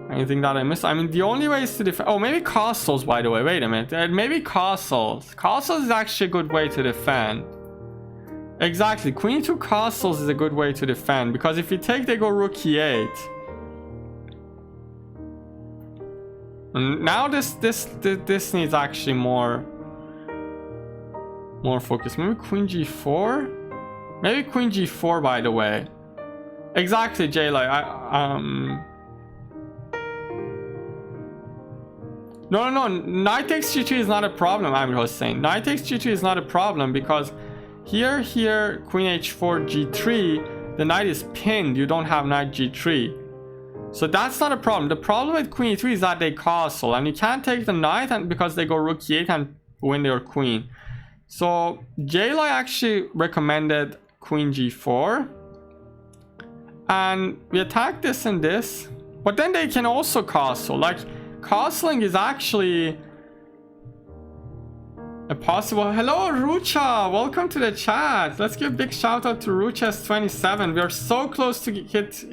S1: Anything that I missed? I mean, the only way is to defend. Oh, maybe castles, by the way. Wait a minute. Maybe castles. Castles is actually a good way to defend. Exactly. Queen E2 castles is a good way to defend. Because if you take, they go rook E8. And now this needs actually more focus. Maybe Queen G4? Maybe Queen G4, by the way. Exactly, Jayla. No. Knight takes G2 is not a problem, Amir Hossein. Knight takes G2 is not a problem because here, Queen H4, G3, the knight is pinned. You don't have Knight G3. So that's not a problem. The problem with Queen E3 is that they castle. And you can't take the knight because they go Rook E8 and win their queen. So Jayla actually recommended Queen G4. And we attack this and this. But then they can also castle. Like, castling is actually a possible. Hello, Rucha. Welcome to the chat. Let's give a big shout out to Ruchas27. We are so close to hit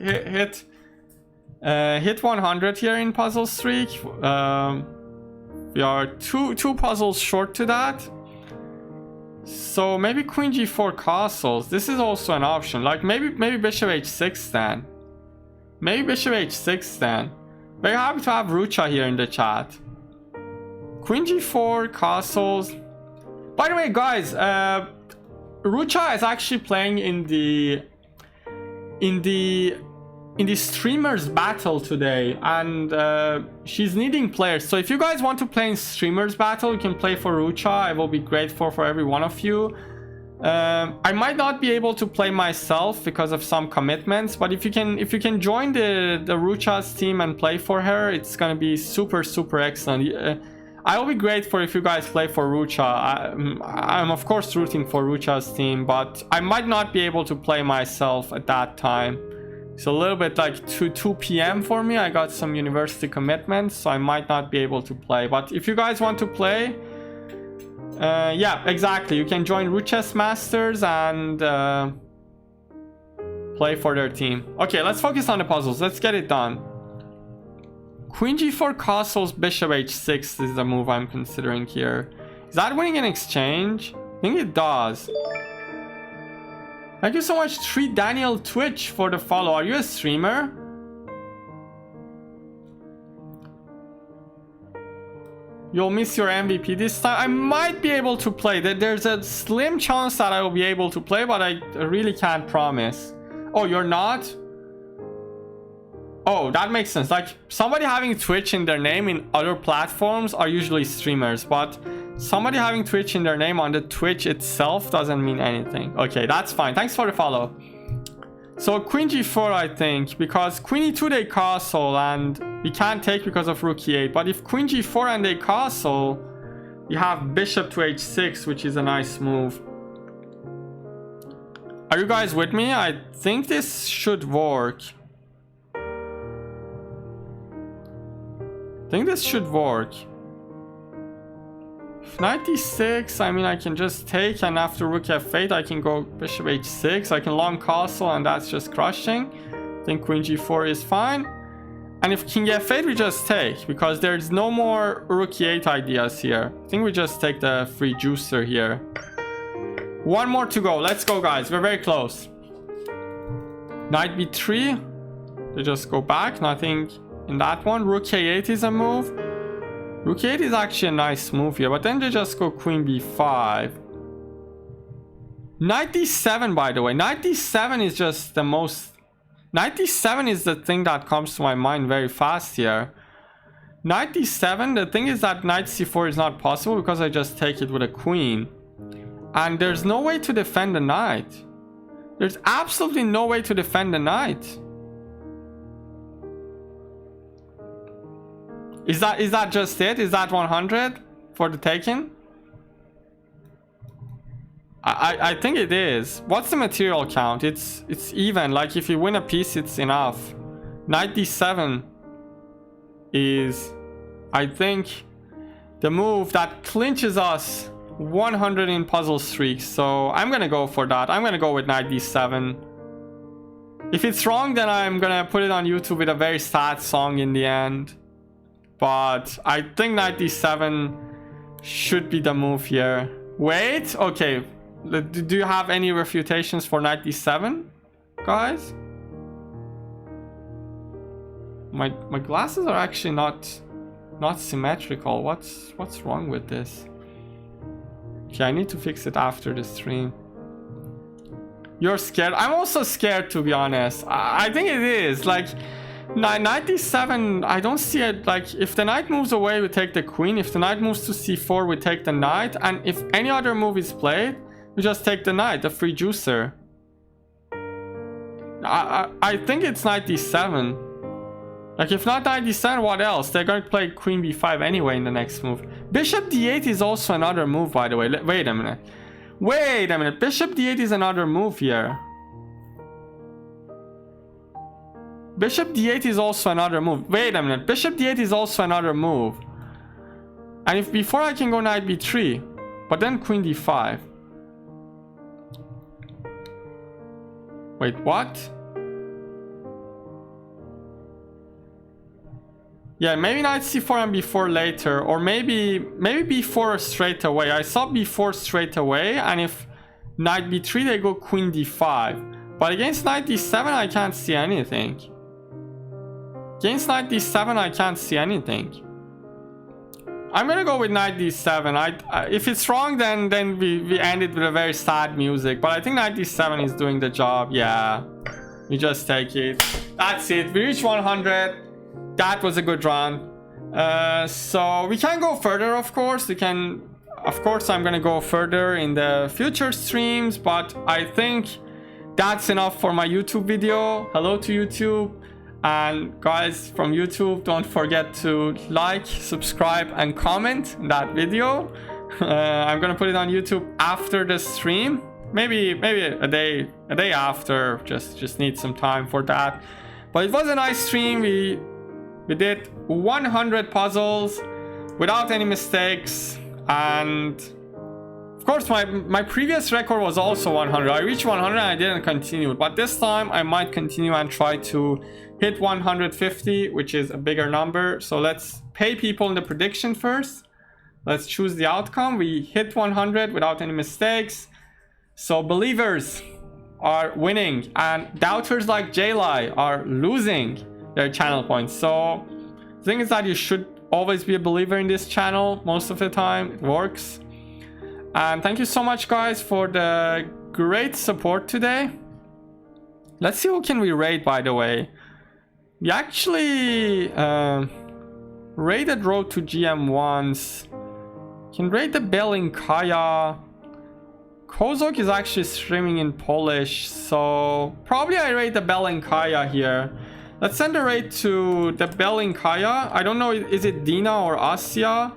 S1: 100 here in Puzzle Streak. We are two puzzles short to that. So maybe Queen G4 castles. This is also an option. Like maybe Bishop H6 then. Maybe Bishop H6 then. Very happy to have Rucha here in the chat. Queen G4 castles. By the way, guys, Rucha is actually playing in the streamers battle today, and she's needing players. So if you guys want to play in streamers battle, you can play for Rucha. I will be grateful for every one of you. I might not be able to play myself because of some commitments, but if you can join the Rucha's team and play for her, it's gonna be super excellent. I will be grateful if you guys play for Rucha. I'm of course rooting for Rucha's team, but I might not be able to play myself at that time. It's a little bit like 2 p.m. for me. I got some university commitments, so I might not be able to play. But if you guys want to play, yeah, exactly. You can join Ruchess Masters and play for their team. Okay, let's focus on the puzzles. Let's get it done. Queen G4 castles, Bishop H6 is the move I'm considering here. Is that winning an exchange? I think it does. Thank you so much, Treat Daniel Twitch, for the follow. Are you a streamer? You'll miss your MVP this time. I might be able to play. There's a slim chance that I will be able to play, but I really can't promise. Oh, you're not? Oh, that makes sense. Like, somebody having Twitch in their name in other platforms are usually streamers, but somebody having Twitch in their name on the Twitch itself doesn't mean anything. Okay, that's fine. Thanks for the follow. So Queen G4, I think, because Queen E2 they castle and we can't take because of Rook E8. But if Queen G4 and they castle, you have Bishop to H6, which is a nice move. Are you guys with me? I think this should work. I think this should work. Knight D6, I mean, I can just take, and after Rook F8 I can go Bishop H6. I can long castle and that's just crushing. I think queen g4 is fine. And if king f8, we just take, because there's no more rook e8 ideas here. I think we just take the free juicer here. One more to go. Let's go, guys. We're very close. Knight b3. They just go back. Nothing in that one. Rook a8 is a move. Rook a8 is actually a nice move here, but then they just go queen b5. Knight d7, by the way. Knight d7 is just the most... Knight d7 is the thing that comes to my mind very fast here. Knight d7, the thing is that knight c4 is not possible because I just take it with a queen. And there's no way to defend the knight. There's absolutely no way to defend the knight. Is that just it? Is that 100 for the taking? I think it is. What's the material count? It's even. Like if you win a piece, it's enough. Knight d7 is, I think, the move that clinches us 100 in puzzle streaks. So I'm gonna go for that. I'm gonna go with knight d7. If it's wrong, then I'm gonna put it on YouTube with a very sad song in the end. But I think knight d7 should be the move here. Wait, okay. Do you have any refutations for knight d7, guys? My glasses are actually not symmetrical. What's wrong with this? Okay, I need to fix it after the stream. You're scared? I'm also scared, to be honest. I think it is. Like, knight d7, I don't see it. Like, if the knight moves away, we take the queen. If the knight moves to c4, we take the knight. And if any other move is played, we just take the knight, the free juicer. I think it's knight d7. Like, if not knight d7, what else? They're going to play queen b5 anyway in the next move. Bishop d8 is also another move, by the way. Wait a minute. Wait a minute. Bishop d8 is another move here. Bishop d8 is also another move. Wait a minute. Bishop d8 is also another move. And if before I can go knight b3, but then queen d5. Wait, what? Yeah, maybe knight c4 and b4 later, or maybe b4 straight away. I saw b4 straight away, and if knight b3, they go queen d5. But against knight d7, I can't see anything. Against knight d7, I can't see anything. I'm gonna go with knight d7. If it's wrong, then we end it with a very sad music. But I think knight d7 is doing the job. Yeah, we just take it. That's it. We reached 100. That was a good run. So we can go further, of course. We can. Of course, I'm gonna go further in the future streams. But I think that's enough for my YouTube video. Hello to YouTube. And guys from YouTube, don't forget to like, subscribe, and comment that video. I'm gonna put it on YouTube after the stream, maybe a day after. Just need some time for that. But it was a nice stream. We did 100 puzzles without any mistakes, and of course my previous record was also 100. I reached 100 and I didn't continue, but this time I might continue and try to hit 150, which is a bigger number. So let's pay people in the prediction first. Let's choose the outcome. We hit 100 without any mistakes. So believers are winning and doubters like J-Lie are losing their channel points. So the thing is that you should always be a believer in this channel. Most of the time it works. And thank you so much, guys, for the great support today. Let's see who can we raid, by the way. We actually raided Road to GM once. Can raid the Belinkaya. Kozok is actually streaming in Polish, so probably I raid the Belinkaya here. Let's send a raid to the Belinkaya. I don't know, is it Dina or Asya?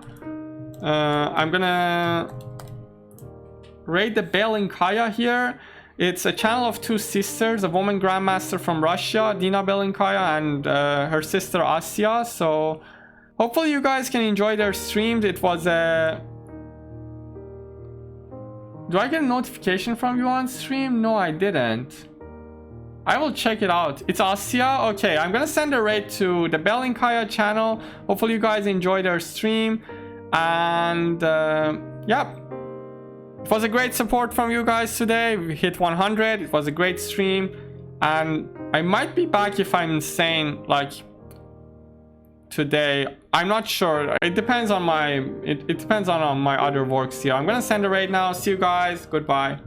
S1: I'm gonna raid the Belinkaya here. It's a channel of two sisters, a woman grandmaster from Russia, Dina Belinkaya, and her sister Asya. So hopefully you guys can enjoy their streams. It was a... Do I get a notification from you on stream? No, I didn't. I will check it out. It's Asya. Okay, I'm gonna send a raid to the Belinkaya channel. Hopefully you guys enjoy their stream. And yeah, it was a great support from you guys today. We hit 100. It was a great stream. And I might be back if I'm insane, like today. I'm not sure. It depends on my it depends on my other works here. I'm gonna send a raid now. See you guys. Goodbye.